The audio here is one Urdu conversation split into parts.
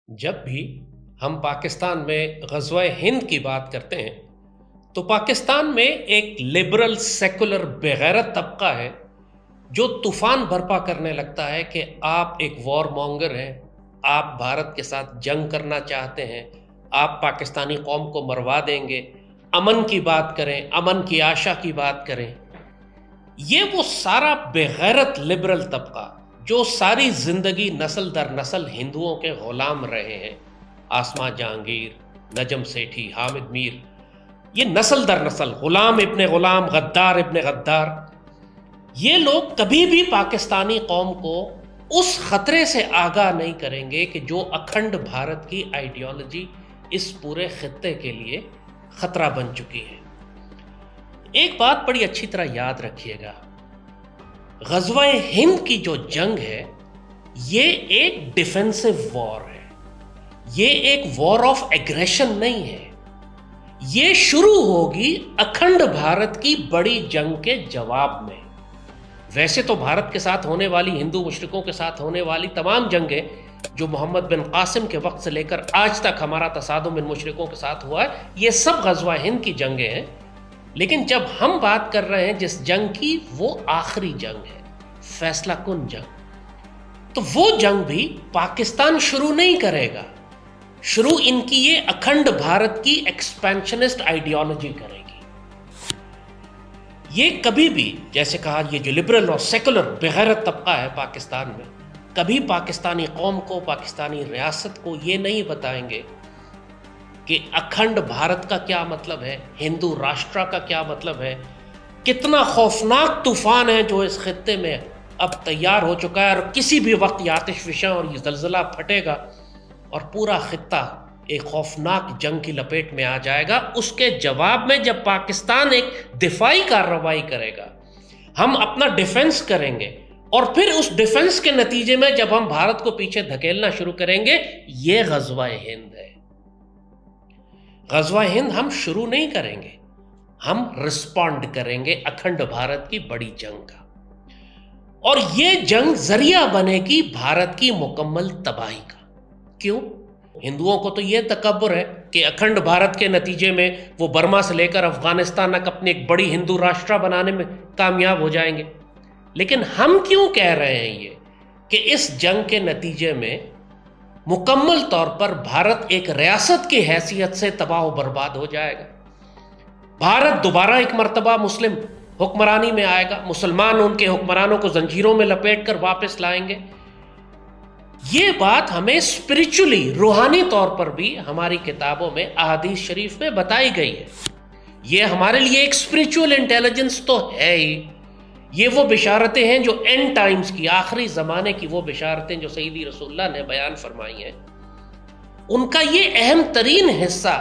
جب بھی ہم پاکستان میں غزوہ ہند کی بات کرتے ہیں تو پاکستان میں ایک لبرل سیکولر بغیرت طبقہ ہے جو طوفان برپا کرنے لگتا ہے کہ آپ ایک وار مونگر ہیں، آپ بھارت کے ساتھ جنگ کرنا چاہتے ہیں، آپ پاکستانی قوم کو مروا دیں گے، امن کی بات کریں، امن کی آشا کی بات کریں۔ یہ وہ سارا بغیرت لبرل طبقہ جو ساری زندگی نسل در نسل ہندوؤں کے غلام رہے ہیں، آسما جہانگیر، نجم سیٹھی، حامد میر، یہ نسل در نسل غلام ابن غلام، غدار ابن غدار، یہ لوگ کبھی بھی پاکستانی قوم کو اس خطرے سے آگاہ نہیں کریں گے کہ جو اکھنڈ بھارت کی آئیڈیالوجی اس پورے خطے کے لیے خطرہ بن چکی ہے۔ ایک بات بڑی اچھی طرح یاد رکھیے گا، غزوہ ہند کی جو جنگ ہے یہ ایک ڈیفینسو وار ہے، یہ ایک وار آف ایگریشن نہیں ہے، یہ شروع ہوگی اکھنڈ بھارت کی بڑی جنگ کے جواب میں۔ ویسے تو بھارت کے ساتھ ہونے والی، ہندو مشرکوں کے ساتھ ہونے والی تمام جنگیں جو محمد بن قاسم کے وقت سے لے کر آج تک ہمارا تصادم ان مشرکوں کے ساتھ ہوا ہے، یہ سب غزوہ ہند کی جنگیں ہیں، لیکن جب ہم بات کر رہے ہیں جس جنگ کی، وہ آخری جنگ ہے، فیصلہ کن جنگ۔ تو وہ جنگ بھی پاکستان شروع نہیں کرے گا، شروع ان کی یہ اکھنڈ بھارت کی ایکسپینشنسٹ آئیڈیالوجی کرے گی۔ یہ کبھی بھی، جیسے کہا، یہ جو لبرل اور سیکولر بغیرت طبقہ ہے پاکستان میں، کبھی پاکستانی قوم کو، پاکستانی ریاست کو یہ نہیں بتائیں گے کہ اکھنڈ بھارت کا کیا مطلب ہے، ہندو راشٹرا کا کیا مطلب ہے، کتنا خوفناک طوفان ہے جو اس خطے میں اب تیار ہو چکا ہے، اور کسی بھی وقت یہ آتش فشاں اور یہ زلزلہ پھٹے گا اور پورا خطہ ایک خوفناک جنگ کی لپیٹ میں آ جائے گا۔ اس کے جواب میں جب پاکستان ایک دفاعی کارروائی کرے گا، ہم اپنا ڈیفنس کریں گے، اور پھر اس ڈیفنس کے نتیجے میں جب ہم بھارت کو پیچھے دھکیلنا شروع کریں گے، یہ غزوہ ہند ہے۔ غزوہ ہند ہم شروع نہیں کریں گے، ہم رسپونڈ کریں گے اکھنڈ بھارت کی بڑی جنگ کا، اور یہ جنگ ذریعہ بنے گی بھارت کی مکمل تباہی کا۔ کیوں؟ ہندوؤں کو تو یہ تکبر ہے کہ اکھنڈ بھارت کے نتیجے میں وہ برما سے لے کر افغانستان تک اپنی ایک بڑی ہندو راشٹرا بنانے میں کامیاب ہو جائیں گے، لیکن ہم کیوں کہہ رہے ہیں یہ کہ اس جنگ کے نتیجے میں مکمل طور پر بھارت ایک ریاست کی حیثیت سے تباہ و برباد ہو جائے گا، بھارت دوبارہ ایک مرتبہ مسلم حکمرانی میں آئے گا، مسلمان ان کے حکمرانوں کو زنجیروں میں لپیٹ کر واپس لائیں گے۔ یہ بات ہمیں اسپرچولی، روحانی طور پر بھی ہماری کتابوں میں، احادیث شریف میں بتائی گئی ہے۔ یہ ہمارے لیے ایک اسپرچول انٹیلیجنس تو ہے ہی، یہ وہ بشارتیں ہیں جو اینڈ ٹائمز کی، آخری زمانے کی وہ بشارتیں جو سیدی رسول اللہ نے بیان فرمائی ہیں، ان کا یہ اہم ترین حصہ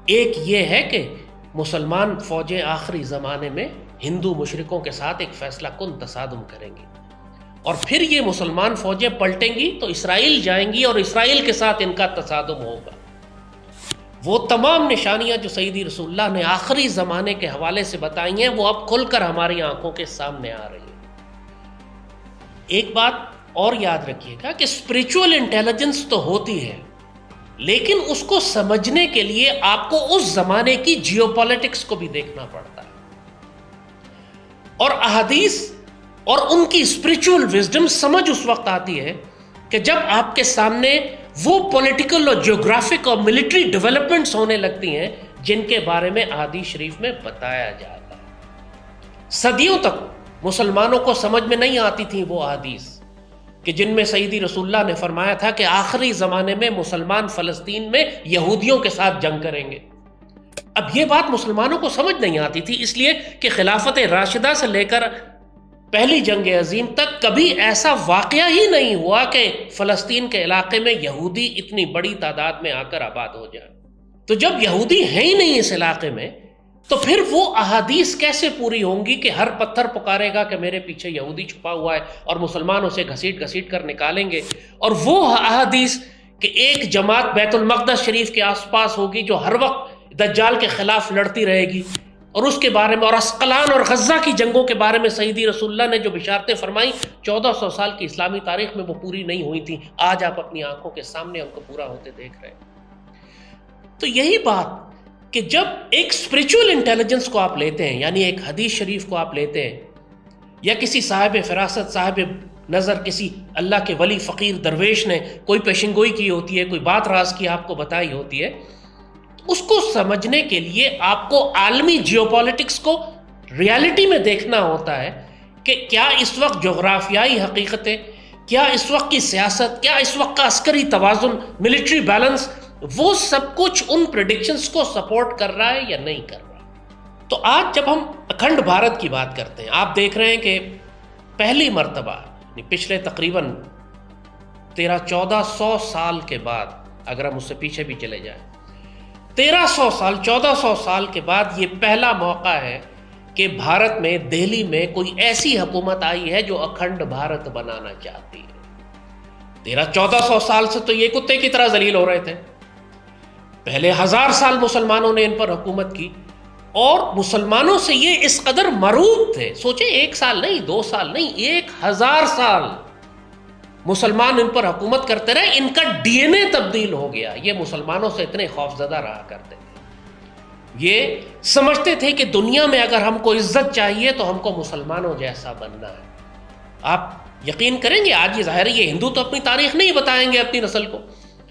ایک یہ ہے کہ مسلمان فوجیں آخری زمانے میں ہندو مشرکوں کے ساتھ ایک فیصلہ کن تصادم کریں گی، اور پھر یہ مسلمان فوجیں پلٹیں گی تو اسرائیل جائیں گی اور اسرائیل کے ساتھ ان کا تصادم ہوگا۔ وہ تمام نشانیاں جو سیدی رسول اللہ نے آخری زمانے کے حوالے سے بتائی ہیں، وہ اب کھل کر ہماری آنکھوں کے سامنے آ رہی ہیں۔ ایک بات اور یاد رکھیے گا کہ اسپرچول انٹیلیجنس تو ہوتی ہے، لیکن اس کو سمجھنے کے لیے آپ کو اس زمانے کی جیو پالیٹکس کو بھی دیکھنا پڑتا ہے، اور احادیث اور ان کی اسپرچول وزڈم سمجھ اس وقت آتی ہے کہ جب آپ کے سامنے وہ پولیٹیکل اور جیوگرافک اور ملٹری ڈیولپمنٹس ہونے لگتی ہیں جن کے بارے میں احادیث شریف میں بتایا جاتا ہے۔ صدیوں تک مسلمانوں کو سمجھ میں نہیں آتی تھی وہ احادیث کہ جن میں سیدی رسول اللہ نے فرمایا تھا کہ آخری زمانے میں مسلمان فلسطین میں یہودیوں کے ساتھ جنگ کریں گے۔ اب یہ بات مسلمانوں کو سمجھ نہیں آتی تھی، اس لیے کہ خلافت راشدہ سے لے کر پہلی جنگ عظیم تک کبھی ایسا واقعہ ہی نہیں ہوا کہ فلسطین کے علاقے میں یہودی اتنی بڑی تعداد میں آ کر آباد ہو جائیں۔ تو جب یہودی ہیں ہی نہیں اس علاقے میں، تو پھر وہ احادیث کیسے پوری ہوں گی کہ ہر پتھر پکارے گا کہ میرے پیچھے یہودی چھپا ہوا ہے اور مسلمان اسے گھسیٹ گھسیٹ کر نکالیں گے؟ اور وہ احادیث کہ ایک جماعت بیت المقدس شریف کے آس پاس ہوگی جو ہر وقت دجال کے خلاف لڑتی رہے گی، اور اس کے بارے میں اور اسقلان اور غزہ کی جنگوں کے بارے میں سیدی رسول اللہ نے جو بشارتیں فرمائیں 1400 سال کی اسلامی تاریخ میں وہ پوری نہیں ہوئی تھیں، آج آپ اپنی آنکھوں کے سامنے ان کو پورا ہوتے دیکھ رہے ہیں۔ تو یہی بات کہ جب ایک اسپرچول انٹیلیجنس کو آپ لیتے ہیں، یعنی ایک حدیث شریف کو آپ لیتے ہیں، یا کسی صاحب فراست صاحب نظر کسی اللہ کے ولی فقیر درویش نے کوئی پیشنگوئی کی ہوتی ہے، کوئی بات راز کی آپ کو بتائی ہوتی ہے، اس کو سمجھنے کے لیے آپ کو عالمی جیو پالیٹکس کو ریالٹی میں دیکھنا ہوتا ہے کہ کیا اس وقت جغرافیائی حقیقتیں، کیا اس وقت کی سیاست، کیا اس وقت کا عسکری توازن، ملٹری بیلنس، وہ سب کچھ ان پریڈکشنز کو سپورٹ کر رہا ہے یا نہیں کر رہا۔ تو آج جب ہم اکھنڈ بھارت کی بات کرتے ہیں، آپ دیکھ رہے ہیں کہ پہلی مرتبہ پچھلے تقریباً 1300-1400 سال کے بعد، اگر ہم اس سے پیچھے بھی چلے جائیں، 1300 سال 1400 سال کے بعد یہ پہلا موقع ہے کہ بھارت میں، دہلی میں کوئی ایسی حکومت آئی ہے جو اکھنڈ بھارت بنانا چاہتی ہے۔ 1300-1400 سال سے تو یہ کتے کی طرح ذلیل ہو رہے تھے، پہلے 1000 سال مسلمانوں نے ان پر حکومت کی، اور مسلمانوں سے یہ اس قدر مرعوب تھے، سوچیں 1 سال نہیں، 2 سال نہیں، 1000 سال مسلمان ان پر حکومت کرتے رہے، ان کا ڈی این اے تبدیل ہو گیا۔ یہ مسلمانوں سے اتنے خوفزدہ رہا کرتے تھے، یہ سمجھتے تھے کہ دنیا میں اگر ہم کو عزت چاہیے تو ہم کو مسلمانوں جیسا بننا ہے۔ آپ یقین کریں گے، آج یہ ظاہر ہے یہ ہندو تو اپنی تاریخ نہیں بتائیں گے اپنی نسل کو،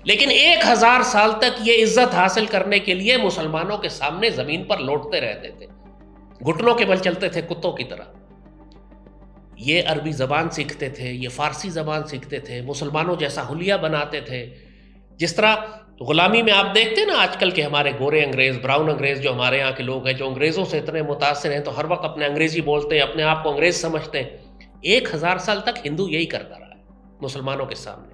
لیکن 1000 سال تک یہ عزت حاصل کرنے کے لیے مسلمانوں کے سامنے زمین پر لوٹتے رہتے تھے، گھٹنوں کے بل چلتے تھے کتوں کی طرح۔ یہ عربی زبان سیکھتے تھے، یہ فارسی زبان سیکھتے تھے، مسلمانوں جیسا حلیہ بناتے تھے۔ جس طرح غلامی میں آپ دیکھتے ہیں نا آج کل کے ہمارے گورے انگریز، براؤن انگریز جو ہمارے یہاں کے لوگ ہیں، جو انگریزوں سے اتنے متاثر ہیں تو ہر وقت اپنے انگریزی بولتے ہیں، اپنے آپ کو انگریز سمجھتے ہیں۔ 1000 سال تک ہندو یہی کرتا رہا ہے مسلمانوں کے سامنے،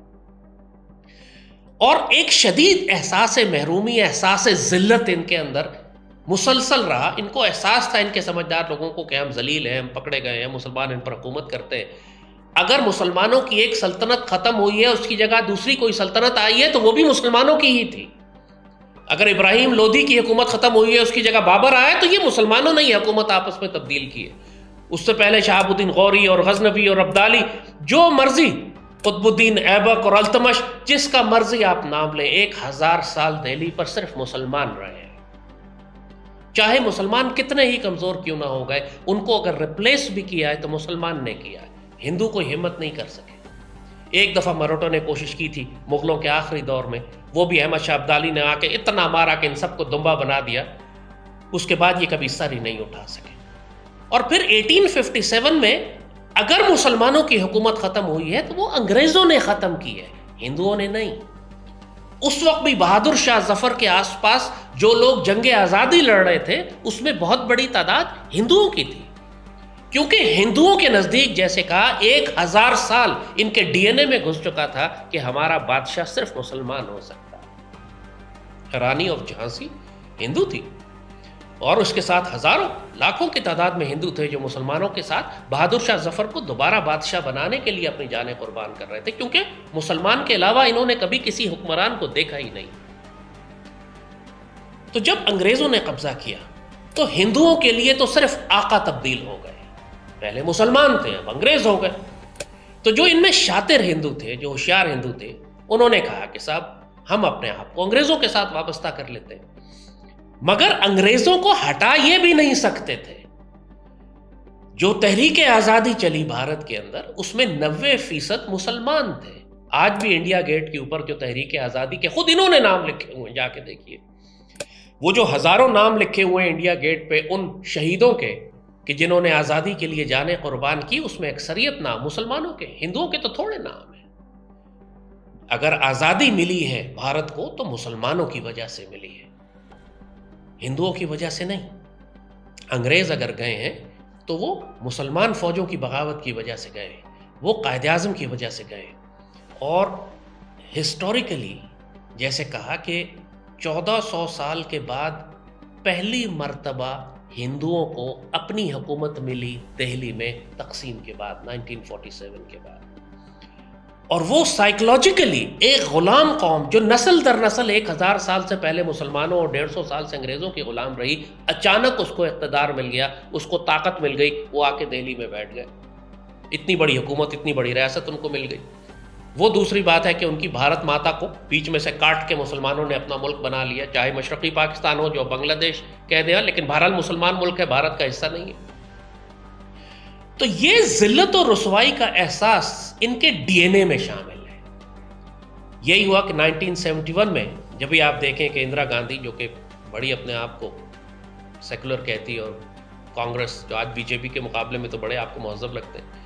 اور ایک شدید احساس محرومی، احساس ذلت ان کے اندر مسلسل رہا۔ ان کو احساس تھا، ان کے سمجھدار لوگوں کو، کہ ہم ذلیل ہیں، ہم پکڑے گئے ہیں، مسلمان ان پر حکومت کرتے ہیں۔ اگر مسلمانوں کی ایک سلطنت ختم ہوئی ہے، اس کی جگہ دوسری کوئی سلطنت آئی ہے تو وہ بھی مسلمانوں کی ہی تھی۔ اگر ابراہیم لودھی کی حکومت ختم ہوئی ہے، اس کی جگہ بابر آیا تو یہ مسلمانوں نے یہ حکومت آپس میں تبدیل کی ہے۔ اس سے پہلے شہاب الدین غوری اور غزنوی اور عبدالی، جو مرضی، قطب الدین ایبک اور التمش، جس کا مرضی آپ نام لیں، 1000 سال دہلی پر صرف مسلمان رہے ہیں۔ چاہے مسلمان کتنے ہی کمزور کیوں نہ ہو گئے، ان کو اگر ریپلیس بھی کیا ہے تو مسلمان نے کیا ہے، ہندو کوئی ہمت نہیں کر سکے۔ ایک دفعہ مروٹو نے کوشش کی تھی مغلوں کے آخری دور میں، وہ بھی احمد شاہ ابدالی نے آ کے اتنا مارا کہ ان سب کو دمبا بنا دیا، اس کے بعد یہ کبھی سر ہی نہیں اٹھا سکے۔ اور پھر 1857 میں اگر مسلمانوں کی حکومت ختم ہوئی ہے تو وہ انگریزوں نے ختم کی ہے، ہندوؤں نے نہیں۔ اس وقت بھی بہادر شاہ ظفر کے آس پاس جو لوگ جنگ آزادی لڑ رہے تھے، اس میں بہت بڑی تعداد ہندوؤں کی تھی، کیونکہ ہندوؤں کے نزدیک، جیسے کہا، 1000 سال ان کے ڈی این اے میں گھس چکا تھا کہ ہمارا بادشاہ صرف مسلمان ہو سکتا ہے۔ رانی آف جھانسی ہندو تھی، اور اس کے ساتھ ہزاروں لاکھوں کی تعداد میں ہندو تھے جو مسلمانوں کے ساتھ بہادر شاہ ظفر کو دوبارہ بادشاہ بنانے کے لیے اپنی جانیں قربان کر رہے تھے، کیونکہ مسلمان کے علاوہ انہوں نے کبھی کسی حکمران کو دیکھا ہی نہیں۔ تو جب انگریزوں نے قبضہ کیا تو ہندوؤں کے لیے تو صرف آقا تبدیل ہو گئے، پہلے مسلمان تھے اب انگریز ہو گئے۔ تو جو ان میں شاطر ہندو تھے، جو ہوشیار ہندو تھے، انہوں نے کہا کہ صاحب ہم اپنے آپ کو انگریزوں کے ساتھ وابستہ کر لیتے ہیں، مگر انگریزوں کو ہٹا یہ بھی نہیں سکتے تھے۔ جو تحریک آزادی چلی بھارت کے اندر، اس میں 90% مسلمان تھے۔ آج بھی انڈیا گیٹ کے اوپر جو تحریک آزادی کے خود انہوں نے نام لکھے ہوئے، جا کے دیکھیے وہ جو ہزاروں نام لکھے ہوئے ہیں انڈیا گیٹ پہ ان شہیدوں کے کہ جنہوں نے آزادی کے لیے جانیں قربان کی، اس میں اکثریت نام مسلمانوں کے، ہندوؤں کے تو تھوڑے نام ہیں۔ اگر آزادی ملی ہے بھارت کو تو مسلمانوں کی وجہ سے ملی ہے، ہندوؤں کی وجہ سے نہیں۔ انگریز اگر گئے ہیں تو وہ مسلمان فوجوں کی بغاوت کی وجہ سے گئے ہیں، وہ قائد اعظم کی وجہ سے گئے ہیں۔ اور ہسٹوریکلی جیسے کہا کہ 1400 سال کے بعد پہلی مرتبہ ہندوؤں کو اپنی حکومت ملی دہلی میں تقسیم کے بعد، 1947 کے بعد۔ اور وہ سائیکولوجیکلی ایک غلام قوم جو نسل در نسل 1000 سال سے پہلے مسلمانوں اور 150 سال سے انگریزوں کی غلام رہی، اچانک اس کو اقتدار مل گیا، اس کو طاقت مل گئی، وہ آ کے دہلی میں بیٹھ گئے، اتنی بڑی حکومت، اتنی بڑی ریاست ان کو مل گئی۔ وہ دوسری بات ہے کہ ان کی بھارت ماتا کو بیچ میں سے کاٹ کے مسلمانوں نے اپنا ملک بنا لیا، چاہے مشرقی پاکستان ہو جو بنگلہ دیش کہہ دیا، لیکن بہرحال مسلمان ملک ہے، بھارت کا حصہ نہیں ہے۔ تو یہ ذلت اور رسوائی کا احساس ان کے ڈی این اے میں شامل ہے۔ یہی ہوا کہ 1971 میں جب بھی آپ دیکھیں کہ اندرا گاندھی جو کہ بڑی اپنے آپ کو سیکولر کہتی اور کانگریس جو آج بی جے پی کے مقابلے میں تو بڑے آپ کو مہذب لگتے ہیں،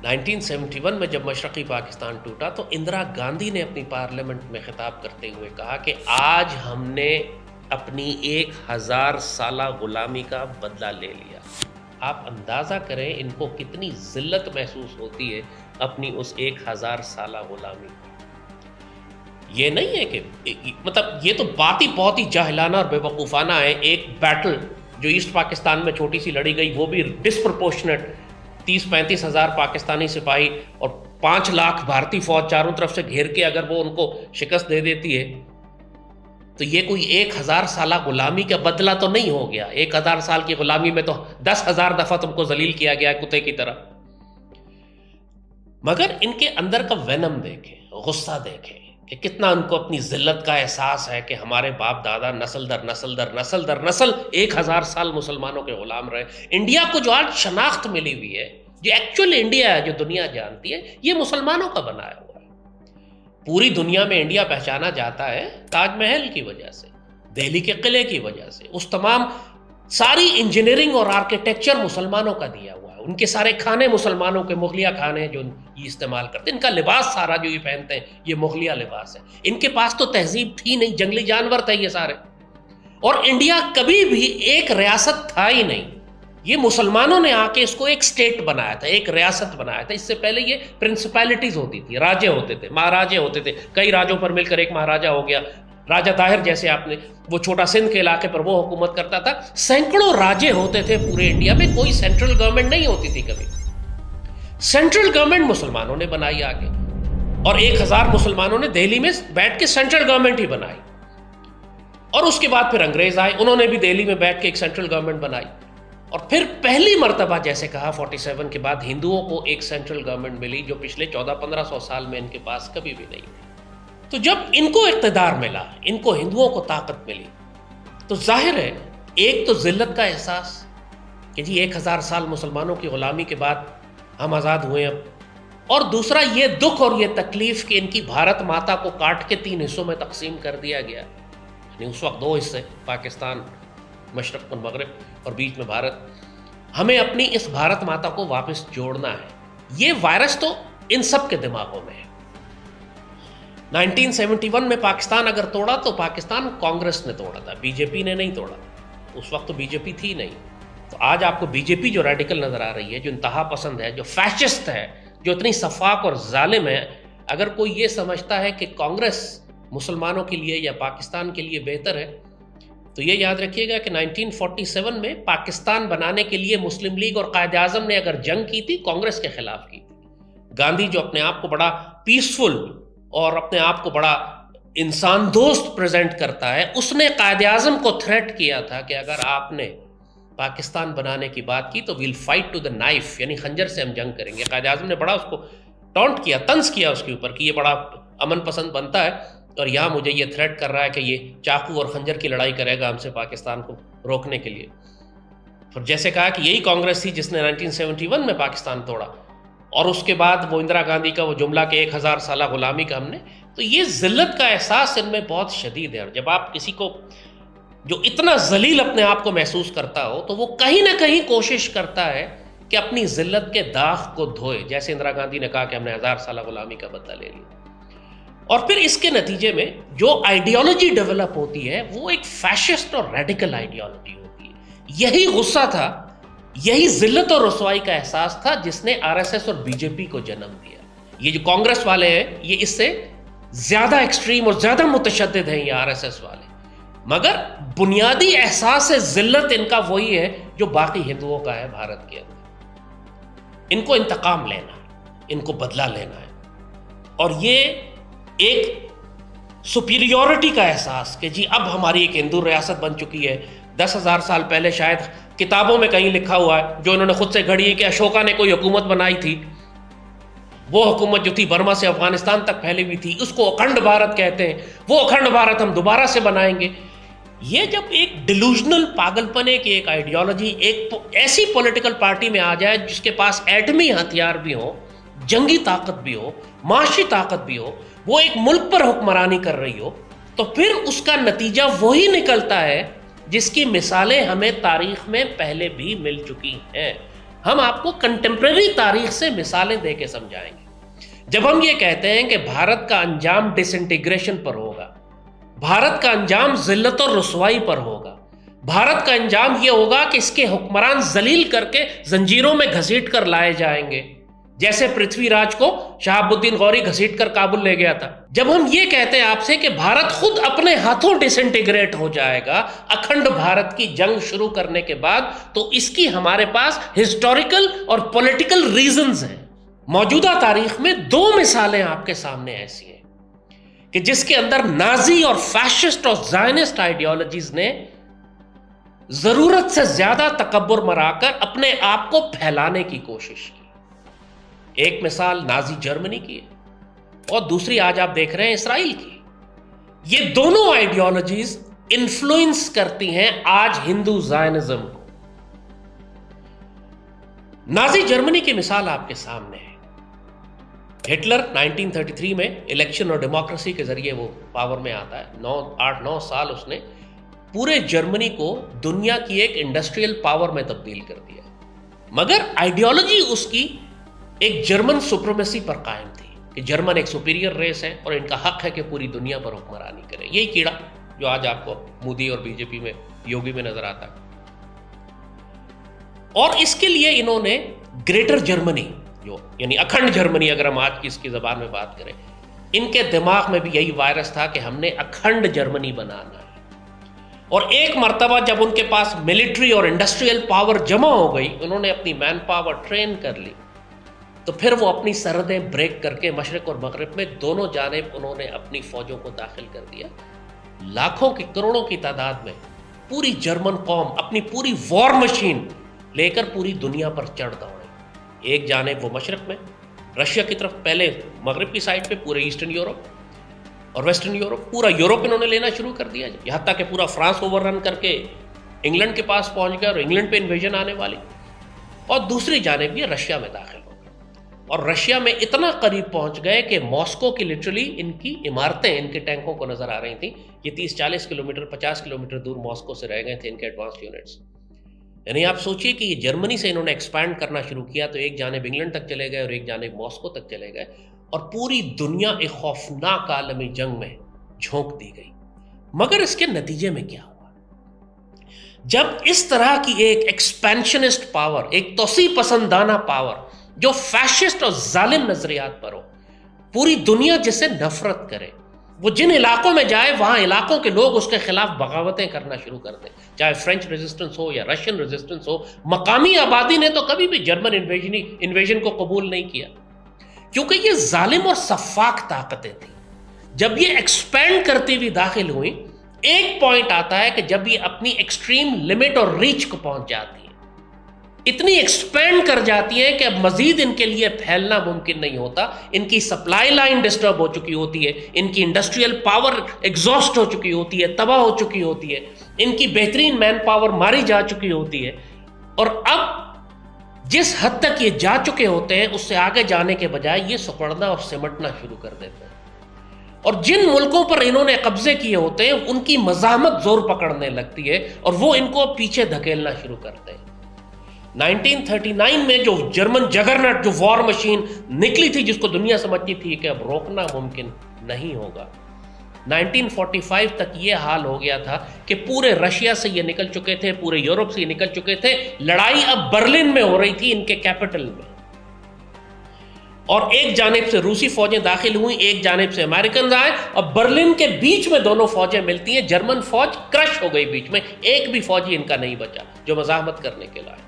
1971 میں جب مشرقی پاکستان ٹوٹا تو اندرا گاندھی نے اپنی پارلیمنٹ میں خطاب کرتے ہوئے کہا کہ آج ہم نے اپنی 1000 سالہ غلامی کا بدلہ لے لیا۔ آپ اندازہ کریں ان کو کتنی ذلت محسوس ہوتی ہے اپنی اس 1000 سالہ غلامی۔ یہ نہیں ہے کہ مطلب یہ تو بات ہی بہت ہی جاہلانہ اور بے وقوفانہ ہے۔ ایک بیٹل جو ایسٹ پاکستان میں چھوٹی سی لڑی گئی، وہ بھی ڈسپرپورشنٹ 30-35 ہزار پاکستانی سپاہی اور 5 لاکھ بھارتی فوج چاروں طرف سے گھیر کے اگر وہ ان کو شکست دے دیتی ہے تو یہ کوئی 1000 سالہ غلامی کا بدلہ تو نہیں ہو گیا۔ 1000 سال کی غلامی میں تو 10,000 دفعہ تم کو ذلیل کیا گیا ہے کتے کی طرح۔ مگر ان کے اندر کا وینم دیکھیں، غصہ دیکھیں کہ کتنا ان کو اپنی ذلت کا احساس ہے کہ ہمارے باپ دادا نسل در نسل در نسل در نسل 1000 سال مسلمانوں کے غلام رہے۔ انڈیا کو جو آج شناخت ملی ہوئی ہے، جو ایکچوئل انڈیا ہے جو دنیا جانتی ہے، یہ مسلمانوں کا بنایا ہوا ہے۔ پوری دنیا میں انڈیا پہچانا جاتا ہے تاج محل کی وجہ سے، دہلی کے قلعے کی وجہ سے، اس تمام ساری انجینئرنگ اور آرکیٹیکچر مسلمانوں کا دیا ہوا ہے، ان کے سارے کھانے مسلمانوں کے مغلیہ کھانے جو یہ استعمال کرتے ہیں، ان کا لباس سارا جو یہ پہنتے ہیں یہ مغلیہ لباس ہے۔ ان کے پاس تو تہذیب تھی نہیں، جنگلی جانور تھے یہ سارے، اور انڈیا کبھی بھی ایک ریاست تھا ہی نہیں۔ یہ مسلمانوں نے آ کے اس کو ایک سٹیٹ بنایا تھا، ایک ریاست بنایا تھا۔ اس سے پہلے یہ پرنسپیلٹیز ہوتی تھی، راجے ہوتے تھے، مہاراجے ہوتے تھے، کئی راجوں پر مل کر ایک مہاراجا ہو گیا۔ راجہ طاہر جیسے آپ نے وہ چھوٹا سندھ کے علاقے پر وہ حکومت کرتا تھا۔ سینکڑوں راجے ہوتے تھے پورے انڈیا میں، کوئی سینٹرل گورنمنٹ نہیں ہوتی تھی کبھی۔ سینٹرل گورنمنٹ مسلمانوں نے بنائی آگے، اور 1000 مسلمانوں نے دہلی میں بیٹھ کے سینٹرل گورنمنٹ ہی بنائی، اور اس کے بعد پھر انگریز آئے، انہوں نے بھی دہلی میں بیٹھ کے ایک سینٹرل گورنمنٹ بنائی، اور پھر پہلی مرتبہ جیسے کہا 47 کے بعد ہندوؤں کو ایک سینٹرل گورنمنٹ ملی جو پچھلے 1400-1500 سال میں ان کے پاس کبھی بھی نہیں تھی۔ تو جب ان کو اقتدار ملا، ان کو ہندوؤں کو طاقت ملی، تو ظاہر ہے ایک تو ذلت کا احساس کہ جی 1000 سال مسلمانوں کی غلامی کے بعد ہم آزاد ہوئے اب، اور دوسرا یہ دکھ اور یہ تکلیف کہ ان کی بھارت ماتا کو کاٹ کے 3 حصوں میں تقسیم کر دیا گیا، یعنی اس وقت 2 حصے، پاکستان مشرق اور مغرب اور بیچ میں بھارت۔ ہمیں اپنی اس بھارت ماتا کو واپس جوڑنا ہے۔ یہ وائرس تو ان سب کے دماغوں میں ہے۔ 1971 میں پاکستان اگر توڑا تو پاکستان کانگریس نے توڑا تھا، بی جے پی نے نہیں توڑا، اس وقت تو بی جے پی تھی نہیں۔ تو آج آپ کو بی جے پی جو ریڈیکل نظر آ رہی ہے، جو انتہا پسند ہے، جو فیشسٹ ہے، جو اتنی صفاق اور ظالم ہے، اگر کوئی یہ سمجھتا ہے کہ کانگریس مسلمانوں کے لیے یا پاکستان کے لیے بہتر ہے، تو یہ یاد رکھیے گا کہ 1947 میں پاکستان بنانے کے لیے مسلم لیگ اور قائد اعظم نے اگر جنگ کی تھی، کانگریس کے خلاف کی تھی۔ گاندھی جو اپنے آپ کو بڑا پیسفل اور اپنے آپ کو بڑا انسان دوست پریزنٹ کرتا ہے، اس نے قائد اعظم کو تھریٹ کیا تھا کہ اگر آپ نے پاکستان بنانے کی بات کی تو we'll fight to the knife, یعنی خنجر سے ہم جنگ کریں گے۔ قائد اعظم نے بڑا اس کو ٹونٹ کیا، طنز کیا اس کے اوپر کہ یہ بڑا امن پسند بنتا ہے اور یہاں مجھے یہ تھریٹ کر رہا ہے کہ یہ چاقو اور خنجر کی لڑائی کرے گا ہم سے پاکستان کو روکنے کے لیے۔ پھر جیسے کہا کہ یہی کانگریس تھی جس نے 1971 میں پاکستان توڑا، اور اس کے بعد وہ اندرا گاندھی کا وہ جملہ کہ 1000 سالہ غلامی کا ہم نے تو یہ ذلت کا احساس ان میں بہت شدید ہے، اور جب آپ کسی کو جو اتنا ذلیل اپنے آپ کو محسوس کرتا ہو تو وہ کہیں نہ کہیں کوشش کرتا ہے کہ اپنی ذلت کے داغ کو دھوئے، جیسے اندرا گاندھی نے کہا کہ ہم نے 1000 سالہ غلامی کا بدلہ لے لیا۔ اور پھر اس کے نتیجے میں جو آئیڈیالوجی ڈیولپ ہوتی ہے وہ ایک فیشسٹ اور ریڈیکل آئیڈیالوجی ہوتی ہے۔ یہی غصہ تھا، یہی ذلت اور رسوائی کا احساس تھا جس نے RSS اور BJP کو جنم دیا۔ یہ جو کانگریس والے ہیں یہ اس سے زیادہ ایکسٹریم اور زیادہ متشدد ہیں، یہ RSS والے، مگر بنیادی احساس ذلت ان کا وہی ہے جو باقی ہندوؤں کا ہے بھارت کے اندر۔ ان کو انتقام لینا ہے، ان کو بدلہ لینا ہے، اور یہ ایک سپیریورٹی کا احساس کہ جی اب ہماری ایک ہندو ریاست بن چکی ہے۔ 10,000 سال پہلے شاید کتابوں میں کہیں لکھا ہوا ہے جو انہوں نے خود سے گھڑی ہے کہ اشوکا نے کوئی حکومت بنائی تھی، وہ حکومت جو تھی برما سے افغانستان تک پھیلی ہوئی تھی، اس کو اکھنڈ بھارت کہتے ہیں، وہ اکھنڈ بھارت ہم دوبارہ سے بنائیں گے۔ یہ جب ایک ڈیلوژنل پاگل پنے کی ایک آئیڈیالوجی ایک ایسی پولیٹیکل پارٹی میں آ جائے جس کے پاس ایٹمی ہتھیار بھی ہو، جنگی طاقت بھی ہو، معاشی طاقت بھی ہو، وہ ایک ملک پر حکمرانی کر رہی ہو، تو پھر اس کا نتیجہ وہی نکلتا ہے جس کی مثالیں ہمیں تاریخ میں پہلے بھی مل چکی ہیں۔ ہم آپ کو کنٹمپریری تاریخ سے مثالیں دے کے سمجھائیں گے۔ جب ہم یہ کہتے ہیں کہ بھارت کا انجام ڈس انٹیگریشن پر ہوگا، بھارت کا انجام ذلت اور رسوائی پر ہوگا، بھارت کا انجام یہ ہوگا کہ اس کے حکمران ذلیل کر کے زنجیروں میں گھسیٹ کر لائے جائیں گے، جیسے پرتھوی راج کو شہاب الدین غوری گھسیٹ کر کابل لے گیا تھا۔ جب ہم یہ کہتے ہیں آپ سے کہ بھارت خود اپنے ہاتھوں ڈس انٹیگریٹ ہو جائے گا اکھنڈ بھارت کی جنگ شروع کرنے کے بعد، تو اس کی ہمارے پاس ہسٹوریکل اور پولیٹیکل ریزنز ہیں۔ موجودہ تاریخ میں 2 مثالیں آپ کے سامنے ایسی ہیں کہ جس کے اندر نازی اور فیشسٹ اور زائنسٹ آئیڈیالوجیز نے ضرورت سے زیادہ تکبر مرا کر اپنے آپ کو پھیلانے کی کوشش کی۔ ایک مثال نازی جرمنی کی ہے اور دوسری آج آپ دیکھ رہے ہیں اسرائیل کی۔ یہ دونوں آئیڈیالوجیز انفلوئنس کرتی ہیں آج ہندو زائنزم کو۔ نازی جرمنی کی مثال آپ کے سامنے ہے۔ ہٹلر 1933 میں الیکشن اور ڈیموکریسی کے ذریعے وہ پاور میں آتا ہے۔ 8-9 سال اس نے پورے جرمنی کو دنیا کی ایک انڈسٹریل پاور میں تبدیل کر دیا، مگر آئیڈیالوجی اس کی ایک جرمن سپریمیسی پر قائم تھی کہ جرمن ایک سپیریئر ریس ہے اور ان کا حق ہے کہ پوری دنیا پر حکمرانی کرے۔ یہی کیڑا جو آج آپ کو مودی اور BJP میں یوگی میں نظر آتا ہے۔ اور اس کے لیے انہوں نے گریٹر جرمنی جو یعنی اکھنڈ جرمنی، اگر ہم آج کی اس کی زبان میں بات کریں، ان کے دماغ میں بھی یہی وائرس تھا کہ ہم نے اکھنڈ جرمنی بنانا ہے۔ اور ایک مرتبہ جب ان کے پاس ملٹری اور انڈسٹریل پاور جمع ہو گئی، انہوں نے اپنی مین پاور ٹرین کر لی، تو پھر وہ اپنی سرحدیں بریک کر کے مشرق اور مغرب میں دونوں جانب انہوں نے اپنی فوجوں کو داخل کر دیا۔ لاکھوں کی کروڑوں کی تعداد میں پوری جرمن قوم اپنی پوری وار مشین لے کر پوری دنیا پر چڑھ دوڑے۔ ایک جانب وہ مشرق میں رشیا کی طرف، پہلے مغرب کی سائڈ پہ پورے ایسٹرن یورپ اور ویسٹرن یورپ، پورا یورپ انہوں نے لینا شروع کر دیا، یہاں تک کہ پورا فرانس اوور رن کر کے انگلینڈ کے پاس پہنچ گیا اور انگلینڈ پہ انویژن آنے والی۔ اور دوسری جانب یہ رشیا میں داخل ہو گئے اور رشیا میں اتنا قریب پہنچ گئے کہ ماسکو کی لٹرلی ان کی عمارتیں ان کے ٹینکوں کو نظر آ رہی تھیں۔ یہ 30-40 کلومیٹر 50 کلومیٹر دور ماسکو سے رہ گئے تھے ان کے ایڈوانس یونٹس۔ یعنی آپ سوچئے کہ یہ جرمنی سے انہوں نے ایکسپینڈ کرنا شروع کیا تو ایک جانب انگلینڈ تک چلے گئے اور ایک جانب ماسکو تک چلے گئے، اور پوری دنیا ایک خوفناک عالمی جنگ میں جھونک دی گئی۔ مگر اس کے نتیجے میں کیا ہوا؟ جب اس طرح کی ایک ایکسپینشنسٹ پاور، ایک توسیع پسندانہ پاور جو فیشسٹ اور ظالم نظریات پر ہو، پوری دنیا جس سے نفرت کرے، وہ جن علاقوں میں جائے وہاں علاقوں کے لوگ اس کے خلاف بغاوتیں کرنا شروع کر دیں، چاہے فرینچ ریزسٹنس ہو یا رشین ریزسٹنس ہو۔ مقامی آبادی نے تو کبھی بھی جرمن انویژن کو قبول نہیں کیا، کیونکہ یہ ظالم اور سفاک طاقتیں تھیں۔ جب یہ ایکسپینڈ کرتی ہوئی داخل ہوئی، ایک پوائنٹ آتا ہے کہ جب یہ اپنی ایکسٹریم لمٹ اور ریچ کو پہنچ جاتی ہیں، اتنی ایکسپینڈ کر جاتی ہیں کہ اب مزید ان کے لیے پھیلنا ممکن نہیں ہوتا۔ ان کی سپلائی لائن ڈسٹرب ہو چکی ہوتی ہے، ان کی انڈسٹریل پاور ایگزاسٹ ہو چکی ہوتی ہے، تباہ ہو چکی ہوتی ہے، ان کی بہترین مین پاور ماری جا چکی ہوتی ہے، اور اب جس حد تک یہ جا چکے ہوتے ہیں اس سے آگے جانے کے بجائے یہ سکڑنا اور سمٹنا شروع کر دیتے ہیں۔ اور جن ملکوں پر انہوں نے قبضے کیے ہوتے ہیں ان کی مزاحمت زور پکڑنے لگتی ہے اور وہ ان کو پیچھے دھکیلنا شروع کرتے ہیں۔ 1939 میں جو جرمن جگرنٹ، جو وار مشین نکلی تھی، جس کو دنیا سمجھتی تھی کہ اب روکنا ممکن نہیں ہوگا، 1945 تک یہ حال ہو گیا تھا کہ پورے رشیا سے یہ نکل چکے تھے، پورے یورپ سے یہ نکل چکے تھے، لڑائی اب برلن میں ہو رہی تھی، ان کے کیپٹل میں، اور ایک جانب سے روسی فوجیں داخل ہوئیں، ایک جانب سے امریکنز آئے، اور برلن کے بیچ میں دونوں فوجیں ملتی ہیں، جرمن فوج کرش ہو گئی بیچ میں، ایک بھی فوجی ان کا نہیں بچا جو مزاحمت کرنے کے لائے۔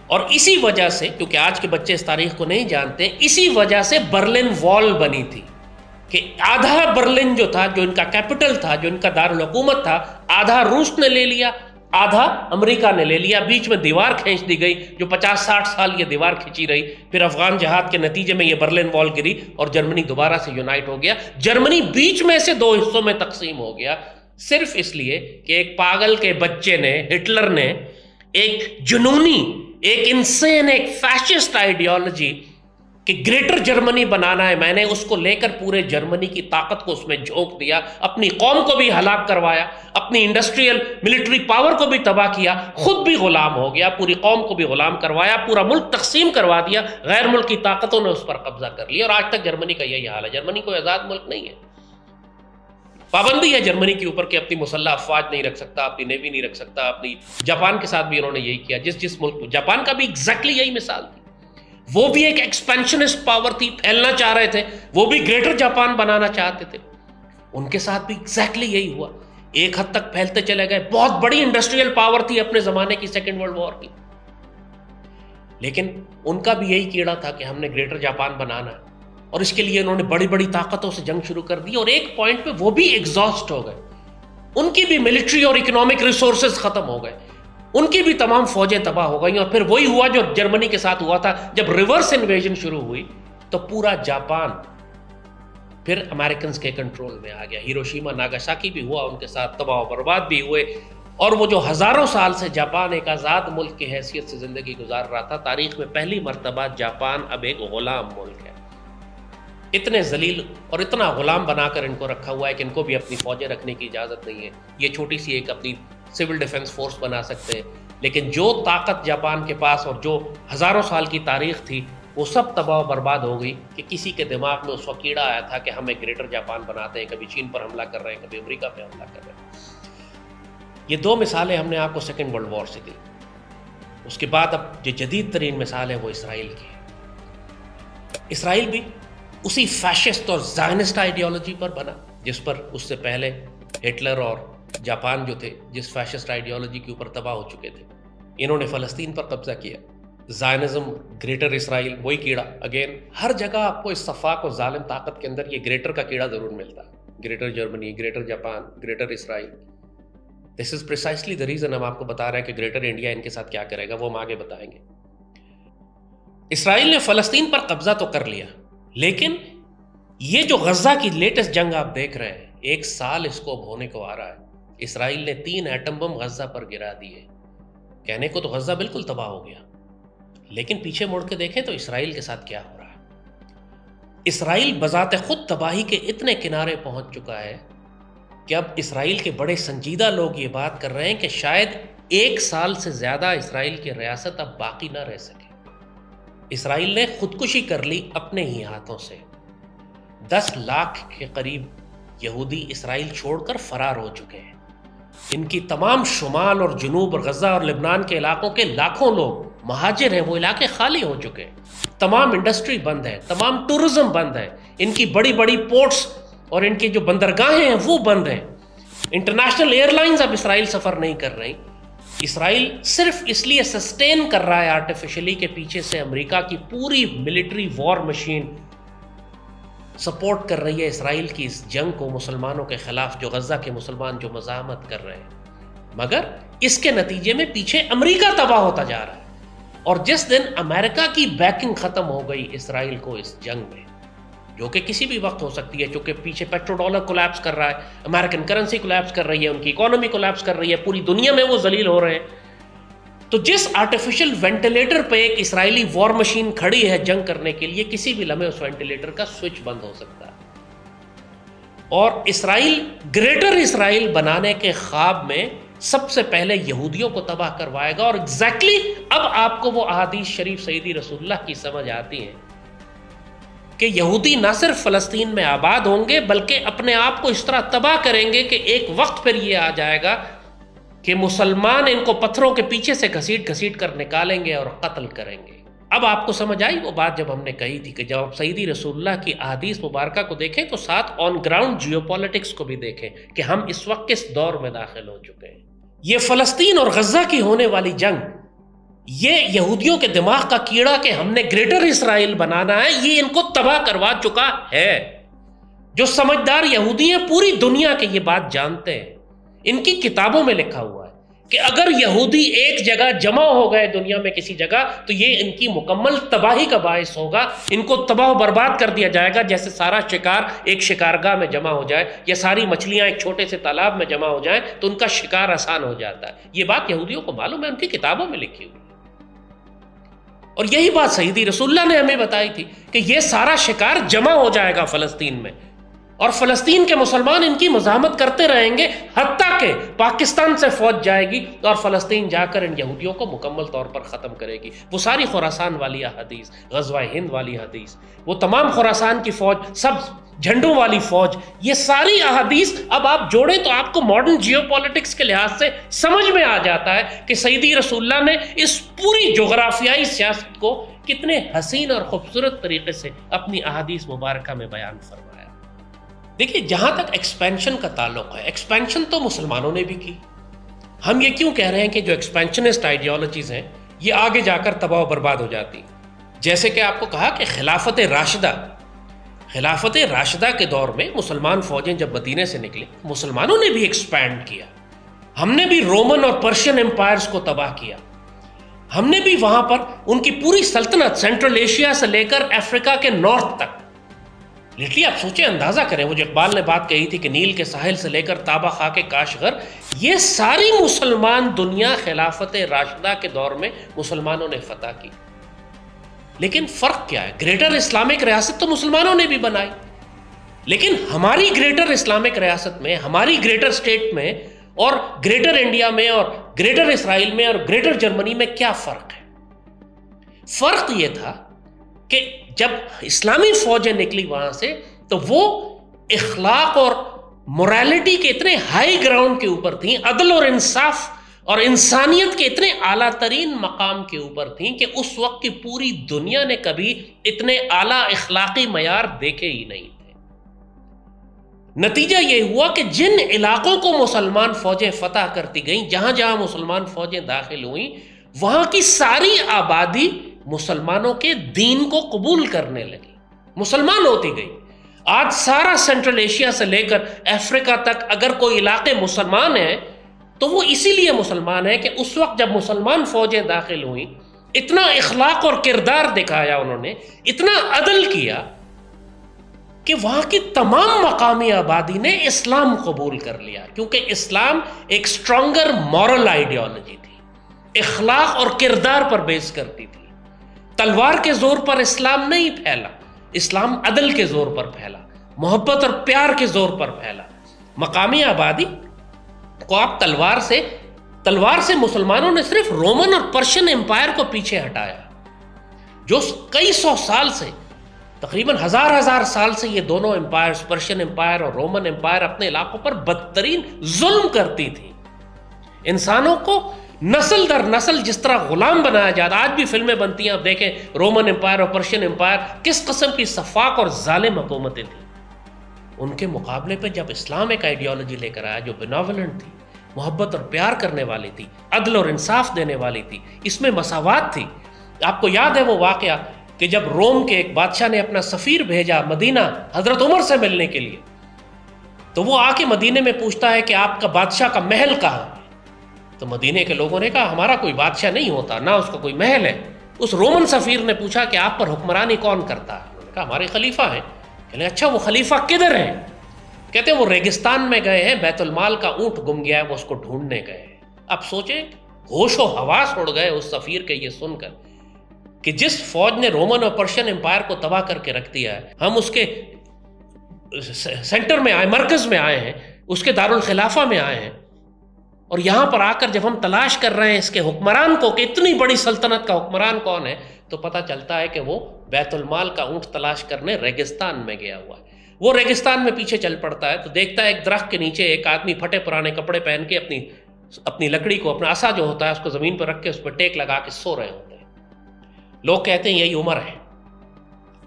اور اسی وجہ سے، کیونکہ آج کے بچے اس تاریخ کو نہیں جانتے، اسی وجہ سے برلن وال بنی تھی کہ آدھا برلن جو تھا، جو ان کا کیپٹل تھا، جو ان کا دارالحکومت تھا، آدھا روس نے لے لیا، آدھا امریکہ نے لے لیا، بیچ میں دیوار کھینچ دی گئی جو 50-60 سال یہ دیوار کھینچی رہی، پھر افغان جہاد کے نتیجے میں یہ برلن وال گری اور جرمنی دوبارہ سے یونائٹ ہو گیا۔ جرمنی بیچ میں سے 2 حصوں میں تقسیم ہو گیا، صرف اس لیے کہ ایک پاگل کے بچے نے، ہٹلر نے، ایک جنونی، ایک انسین، ایک فیشسٹ آئیڈیالوجی کہ گریٹر جرمنی بنانا ہے، میں نے اس کو لے کر پورے جرمنی کی طاقت کو اس میں جھونک دیا، اپنی قوم کو بھی ہلاک کروایا، اپنی انڈسٹریل ملٹری پاور کو بھی تباہ کیا، خود بھی غلام ہو گیا، پوری قوم کو بھی غلام کروایا، پورا ملک تقسیم کروا دیا، غیر ملکی طاقتوں نے اس پر قبضہ کر لیا، اور آج تک جرمنی کا یہی حال ہے۔ جرمنی کوئی آزاد ملک نہیں ہے، پابندی ہے جرمنی کے اوپر کہ اپنی مسلح افواج نہیں رکھ سکتا، اپنی نیوی نہیں رکھ سکتا، اپنی جاپان کے ساتھ بھی انہوں نے یہی کیا، جس ملک، جاپان کا بھی ایگزیکٹلی یہی مثال تھی، وہ بھی ایک ایکسپینشنسٹ پاور تھی، پھیلنا چاہ رہے تھے، وہ بھی گریٹر جاپان بنانا چاہتے تھے، ان کے ساتھ بھی ایگزیکٹلی یہی ہوا، ایک حد تک پھیلتے چلے گئے، بہت بڑی انڈسٹریل پاور تھی اپنے زمانے کی، سیکنڈ ورلڈ وار کی، لیکن ان کا بھی یہی کیڑا تھا کہ ہم نے گریٹر جاپان بنانا ہے، اور اس کے لیے انہوں نے بڑی بڑی طاقتوں سے جنگ شروع کر دی، اور ایک پوائنٹ پہ وہ بھی ایگزاسٹ ہو گئے، ان کی بھی ملٹری اور اکنامک ریسورسز ختم ہو گئے، ان کی بھی تمام فوجیں تباہ ہو گئیں، اور پھر وہی ہوا جو جرمنی کے ساتھ ہوا تھا، جب ریورس انویژن شروع ہوئی تو پورا جاپان پھر امریکنز کے کنٹرول میں آ گیا، ہیروشیما ناگاساکی بھی ہوا ان کے ساتھ، تباہ و برباد بھی ہوئے، اور وہ جو ہزاروں سال سے جاپان ایک آزاد ملک کی حیثیت سے زندگی گزار رہا تھا، تاریخ میں پہلی مرتبہ جاپان اب ایک غلام ملک ہے، اتنے ذلیل اور اتنا غلام بنا کر ان کو رکھا ہوا ہے کہ ان کو بھی اپنی فوجیں رکھنے کی اجازت نہیں ہے، یہ چھوٹی سی ایک اپنی سول ڈیفنس فورس بنا سکتے ہیں، لیکن جو طاقت جاپان کے پاس اور جو ہزاروں سال کی تاریخ تھی وہ سب تباہ و برباد ہو گئی کہ کسی کے دماغ میں اس وقت کیڑا آیا تھا کہ ہم ایک گریٹر جاپان بناتے ہیں، کبھی چین پر حملہ کر رہے ہیں، کبھی امریکہ پہ حملہ کر رہے ہیں۔ یہ 2 مثالیں ہم نے آپ کو سیکنڈ ورلڈ وار سے دی، اس کے بعد اب جو جدید ترین مثال ہے وہ اسرائیل کی ہے۔ اسرائیل بھی اسی فیشسٹ اور زائنسٹ آئیڈیالوجی پر بنا جس پر اس سے پہلے ہٹلر اور جاپان جو تھے جس فیشسٹ آئیڈیالوجی کے اوپر تباہ ہو چکے تھے، انہوں نے فلسطین پر قبضہ کیا، زائنزم، گریٹر اسرائیل، وہی کیڑا اگین، ہر جگہ آپ کو اس صفاق اور ظالم طاقت کے اندر یہ گریٹر کا کیڑا ضرور ملتا ہے، greater Germany, greater Japan, greater Israel. This is precisely the reason ہم آپ کو بتا رہے ہیں کہ گریٹر انڈیا ان کے ساتھ کیا کرے گا، وہ ہم آگے بتائیں گے۔ اسرائیل نے فلسطین پر قبضہ تو کر لیا، لیکن یہ جو غزہ کی لیٹسٹ جنگ آپ دیکھ رہے ہیں، 1 سال اس کو اب ہونے کو آ رہا ہے، اسرائیل نے 3 ایٹم بم غزہ پر گرا دیے، کہنے کو تو غزہ بالکل تباہ ہو گیا، لیکن پیچھے مڑ کے دیکھیں تو اسرائیل کے ساتھ کیا ہو رہا ہے۔ اسرائیل بذات خود تباہی کے اتنے کنارے پہنچ چکا ہے کہ اب اسرائیل کے بڑے سنجیدہ لوگ یہ بات کر رہے ہیں کہ شاید 1 سال سے زیادہ اسرائیل کی ریاست اب باقی نہ رہ سکے۔ اسرائیل نے خودکشی کر لی اپنے ہی ہاتھوں سے، 10 لاکھ کے قریب یہودی اسرائیل چھوڑ کر فرار ہو چکے ہیں، ان کی تمام شمال اور جنوب اور غزہ اور لبنان کے علاقوں کے لاکھوں لوگ مہاجر ہیں، وہ علاقے خالی ہو چکے ہیں، تمام انڈسٹری بند ہے، تمام ٹورزم بند ہے، ان کی بڑی بڑی پورٹس اور ان کی جو بندرگاہیں ہیں وہ بند ہیں، انٹرنیشنل ایئر لائنز اب اسرائیل سفر نہیں کر رہی۔ اسرائیل صرف اس لیے سسٹین کر رہا ہے آرٹیفیشلی کہ پیچھے سے امریکہ کی پوری ملٹری وار مشین سپورٹ کر رہی ہے اسرائیل کی اس جنگ کو مسلمانوں کے خلاف، جو غزہ کے مسلمان جو مزاحمت کر رہے ہیں، مگر اس کے نتیجے میں پیچھے امریکہ تباہ ہوتا جا رہا ہے، اور جس دن امریکہ کی بیکنگ ختم ہو گئی اسرائیل کو اس جنگ میں، جو کہ کسی بھی وقت ہو سکتی ہے چونکہ پیچھے پیٹرو ڈالر کولیپس کر رہا ہے، امریکن کرنسی کولیپس کر رہی ہے، ان کی اکانومی کولیپس کر رہی ہے، پوری دنیا میں وہ ذلیل ہو رہے ہیں، تو جس آرٹیفیشل وینٹیلیٹر پہ ایک اسرائیلی وار مشین کھڑی ہے جنگ کرنے کے لیے، کسی بھی لمحے اس وینٹیلیٹر کا سوئچ بند ہو سکتا ہے، اور اسرائیل گریٹر اسرائیل بنانے کے خواب میں سب سے پہلے یہودیوں کو تباہ کروائے گا. اور ایگزیکٹلی اب آپ کو وہ احادیث شریف سیدی رسول اللہ کی سمجھ آتی ہیں کہ یہودی نہ صرف فلسطین میں آباد ہوں گے بلکہ اپنے آپ کو اس طرح تباہ کریں گے کہ ایک وقت پھر یہ آ جائے گا کہ مسلمان ان کو پتھروں کے پیچھے سے گھسیٹ گھسیٹ کر نکالیں گے اور قتل کریں گے. اب آپ کو سمجھ آئی وہ بات جب ہم نے کہی تھی کہ جب آپ سیدی رسول اللہ کی احادیث مبارکہ کو دیکھیں تو ساتھ آن گراؤنڈ جیو پالیٹکس کو بھی دیکھیں کہ ہم اس وقت کس دور میں داخل ہو چکے ہیں. یہ فلسطین اور غزہ کی ہونے والی جنگ، یہ یہودیوں کے دماغ کا کیڑا کہ ہم نے گریٹر اسرائیل بنانا ہے، یہ ان کو تباہ کروا چکا ہے. جو سمجھدار یہودی ہیں پوری دنیا کے یہ بات جانتے ہیں. ان کی کتابوں میں لکھا ہوا ہے کہ اگر یہودی ایک جگہ جمع ہو گئے دنیا میں کسی جگہ تو یہ ان کی مکمل تباہی کا باعث ہوگا. ان کو تباہ و برباد کر دیا جائے گا، جیسے سارا شکار ایک شکارگاہ میں جمع ہو جائے یا ساری مچھلیاں ایک چھوٹے سے تالاب میں جمع ہو جائیں تو ان کا شکار آسان ہو جاتا ہے. یہ بات یہودیوں کو معلوم ہے، ان کی کتابوں میں لکھی ہوئی. اور یہی بات سیدی رسول اللہ نے ہمیں بتائی تھی کہ یہ سارا شکار جمع ہو جائے گا فلسطین میں، اور فلسطین کے مسلمان ان کی مزاحمت کرتے رہیں گے حتیٰ کہ پاکستان سے فوج جائے گی اور فلسطین جا کر ان یہودیوں کو مکمل طور پر ختم کرے گی. وہ ساری خراسان والی حدیث، غزوہ ہند والی حدیث، وہ تمام خراسان کی فوج، سب جھنڈوں والی فوج، یہ ساری احادیث اب آپ جوڑیں تو آپ کو ماڈرن جیو پالیٹکس کے لحاظ سے سمجھ میں آ جاتا ہے کہ سیدی رسول اللہ نے اس پوری جغرافیائی سیاست کو کتنے حسین اور خوبصورت طریقے سے اپنی احادیث مبارکہ میں بیان فرمایا. دیکھیے جہاں تک ایکسپینشن کا تعلق ہے، ایکسپینشن تو مسلمانوں نے بھی کی. ہم یہ کیوں کہہ رہے ہیں کہ جو ایکسپینشنسٹ آئیڈیالوجیز ہیں یہ آگے جا کر تباہ و برباد ہو جاتی. جیسے کہ آپ کو کہا کہ خلافت راشدہ کے دور میں مسلمان فوجیں جب مدینے سے نکلے، مسلمانوں نے بھی ایکسپینڈ کیا. ہم نے بھی رومن اور پرشین امپائرز کو تباہ کیا. ہم نے بھی وہاں پر ان کی پوری سلطنت سینٹرل ایشیا سے لے کر افریقہ کے نارتھ تک، لٹرلی آپ سوچیں، اندازہ کریں، وہ جو اقبال نے بات کہی تھی کہ نیل کے ساحل سے لے کر تابہ خاک کاشغر، یہ ساری مسلمان دنیا خلافت راشدہ کے دور میں مسلمانوں نے فتح کی. لیکن فرق کیا ہے؟ گریٹر اسلامک ریاست تو مسلمانوں نے بھی بنائی، لیکن ہماری گریٹر اسلامک ریاست میں، ہماری گریٹر اسٹیٹ میں اور گریٹر انڈیا میں اور گریٹر اسرائیل میں اور گریٹر جرمنی میں کیا فرق ہے؟ فرق یہ تھا کہ جب اسلامی فوجیں نکلی وہاں سے تو وہ اخلاق اور موریلٹی کے اتنے ہائی گراؤنڈ کے اوپر تھیں، عدل اور انصاف اور انسانیت کے اتنے اعلیٰ ترین مقام کے اوپر تھیں کہ اس وقت کی پوری دنیا نے کبھی اتنے اعلیٰ اخلاقی معیار دیکھے ہی نہیں تھے. نتیجہ یہ ہوا کہ جن علاقوں کو مسلمان فوجیں فتح کرتی گئیں، جہاں جہاں مسلمان فوجیں داخل ہوئیں، وہاں کی ساری آبادی مسلمانوں کے دین کو قبول کرنے لگی، مسلمان ہوتی گئی. آج سارا سینٹرل ایشیا سے لے کر افریقہ تک اگر کوئی علاقے مسلمان ہیں تو وہ اسی لیے مسلمان ہیں کہ اس وقت جب مسلمان فوجیں داخل ہوئیں، اتنا اخلاق اور کردار دکھایا انہوں نے، اتنا عدل کیا کہ وہاں کی تمام مقامی آبادی نے اسلام قبول کر لیا. کیونکہ اسلام ایک اسٹرانگر مورل آئیڈیالوجی تھی، اخلاق اور کردار پر بیس کرتی تھی. تلوار کے زور پر اسلام نہیں پھیلا، اسلام عدل کے زور پر پھیلا، محبت اور پیار کے زور پر پھیلا. مقامی آبادی کو آپ تلوار سے مسلمانوں نے صرف رومن اور پرشین امپائر کو پیچھے ہٹایا، جو کئی سو سال سے، تقریباً ہزار سال سے یہ دونوں امپائرز، پرشین امپائر اور رومن امپائر، اپنے علاقوں پر بدترین ظلم کرتی تھی. انسانوں کو نسل در نسل جس طرح غلام بنایا جاتا، آج بھی فلمیں بنتی ہیں، آپ دیکھیں رومن امپائر اور پرشین امپائر کس قسم کی سفاک اور ظالم حکومتیں تھیں. ان کے مقابلے پہ جب اسلام ایک آئیڈیالوجی لے کر آیا جو بیناولنٹ تھی، محبت اور پیار کرنے والی تھی، عدل اور انصاف دینے والی تھی، اس میں مساوات تھی. آپ کو یاد ہے وہ واقعہ کہ جب روم کے ایک بادشاہ نے اپنا سفیر بھیجا مدینہ حضرت عمر سے ملنے کے لیے، تو وہ آ کے مدینے میں پوچھتا ہے کہ آپ کا بادشاہ کا محل کہاں؟ تو مدینے کے لوگوں نے کہا ہمارا کوئی بادشاہ نہیں ہوتا، نہ اس کا کوئی محل ہے. اس رومن سفیر نے پوچھا کہ آپ پر حکمرانی کون کرتا ہے؟ انہوں نے کہا ہمارے خلیفہ ہیں. کہنے اچھا وہ خلیفہ کدھر ہیں؟ کہتے ہیں وہ ریگستان میں گئے ہیں، بیت المال کا اونٹ گم گیا ہے، وہ اس کو ڈھونڈنے گئے ہیں. اب سوچیں، ہوش و حواس اڑ گئے اس سفیر کے یہ سن کر کہ جس فوج نے رومن اور پرشین امپائر کو تباہ کر کے رکھ دیا ہے، ہم اس کے سینٹر میں آئے، مرکز میں آئے ہیں، اس کے دارالخلافہ میں آئے ہیں، اور یہاں پر آ کر جب ہم تلاش کر رہے ہیں اس کے حکمران کو کہ اتنی بڑی سلطنت کا حکمران کون ہے، تو پتہ چلتا ہے کہ وہ بیت المال کا اونٹ تلاش کرنے ریگستان میں گیا ہوا ہے۔ وہ ریگستان میں پیچھے چل پڑتا ہے تو دیکھتا ہے ایک درخت کے نیچے ایک آدمی پھٹے پرانے کپڑے پہن کے اپنی لکڑی کو، اپنا عصا جو ہوتا ہے اس کو زمین پر رکھ کے اس پر ٹیک لگا کے سو رہے ہوتے ہیں۔ لوگ کہتے ہیں یہی عمر ہے۔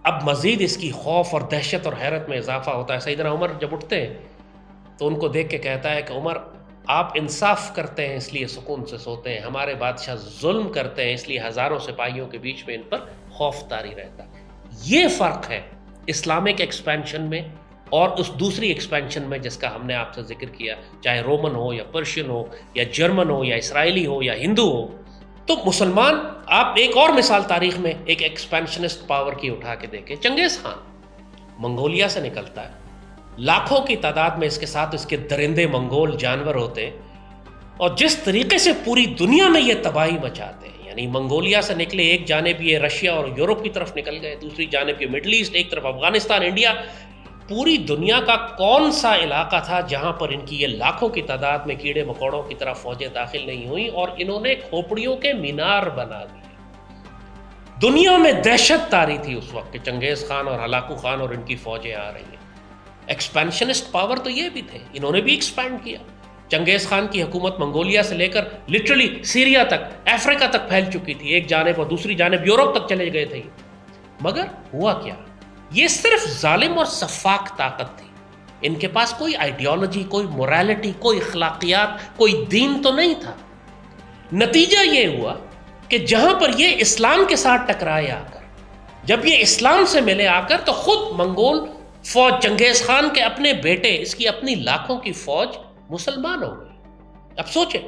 اب مزید اس کی خوف اور دہشت اور حیرت میں اضافہ ہوتا ہے۔ سیدنا عمر جب اٹھتے ہیں تو ان کو دیکھ کے کہتا ہے کہ عمر، آپ انصاف کرتے ہیں اس لیے سکون سے سوتے ہیں، ہمارے بادشاہ ظلم کرتے ہیں اس لیے ہزاروں سپاہیوں کے بیچ میں ان پر خوف طاری رہتا ہے۔ یہ فرق ہے اسلامک ایکسپینشن میں اور اس دوسری ایکسپینشن میں جس کا ہم نے آپ سے ذکر کیا، چاہے رومن ہو یا پرشین ہو یا جرمن ہو یا اسرائیلی ہو یا ہندو ہو۔ تو مسلمان، آپ ایک اور مثال تاریخ میں ایک ایکسپینشنسٹ پاور کی اٹھا کے دیکھیں، چنگیز خان منگولیا سے نکلتا ہے، لاکھوں کی تعداد میں اس کے ساتھ اس کے درندے منگول جانور ہوتے ہیں، اور جس طریقے سے پوری دنیا میں یہ تباہی مچاتے ہیں، یعنی منگولیا سے نکلے، ایک جانب یہ رشیا اور یورپ کی طرف نکل گئے، دوسری جانب یہ مڈل ایسٹ، ایک طرف افغانستان، انڈیا۔ پوری دنیا کا کون سا علاقہ تھا جہاں پر ان کی یہ لاکھوں کی تعداد میں کیڑے مکوڑوں کی طرح فوجیں داخل نہیں ہوئیں اور انہوں نے کھوپڑیوں کے مینار بنا دیے۔ دنیا میں دہشت طاری تھی اس وقت کہ چنگیز خان اور ہلاکو خان اور ان کی فوجیں آ رہی ہیں۔ ایکسپینشنسٹ پاور تو یہ بھی تھے، انہوں نے بھی ایکسپینڈ کیا۔ چنگیز خان کی حکومت منگولیا سے لے کر لٹرلی سیریا تک، افریقہ تک پھیل چکی تھی، ایک جانب، اور دوسری جانب یورپ تک چلے گئے تھے۔ مگر ہوا کیا؟ یہ صرف ظالم اور سفاک طاقت تھی، ان کے پاس کوئی آئیڈیالوجی، کوئی موریلٹی، کوئی اخلاقیات، کوئی دین تو نہیں تھا۔ نتیجہ یہ ہوا کہ جہاں پر یہ اسلام کے ساتھ ٹکرائے آ کر، جب یہ اسلام سے ملے آ کر، تو خود منگول فوج، چنگیز خان کے اپنے بیٹے، اس کی اپنی لاکھوں کی فوج مسلمان ہو گئی۔ اب سوچیں،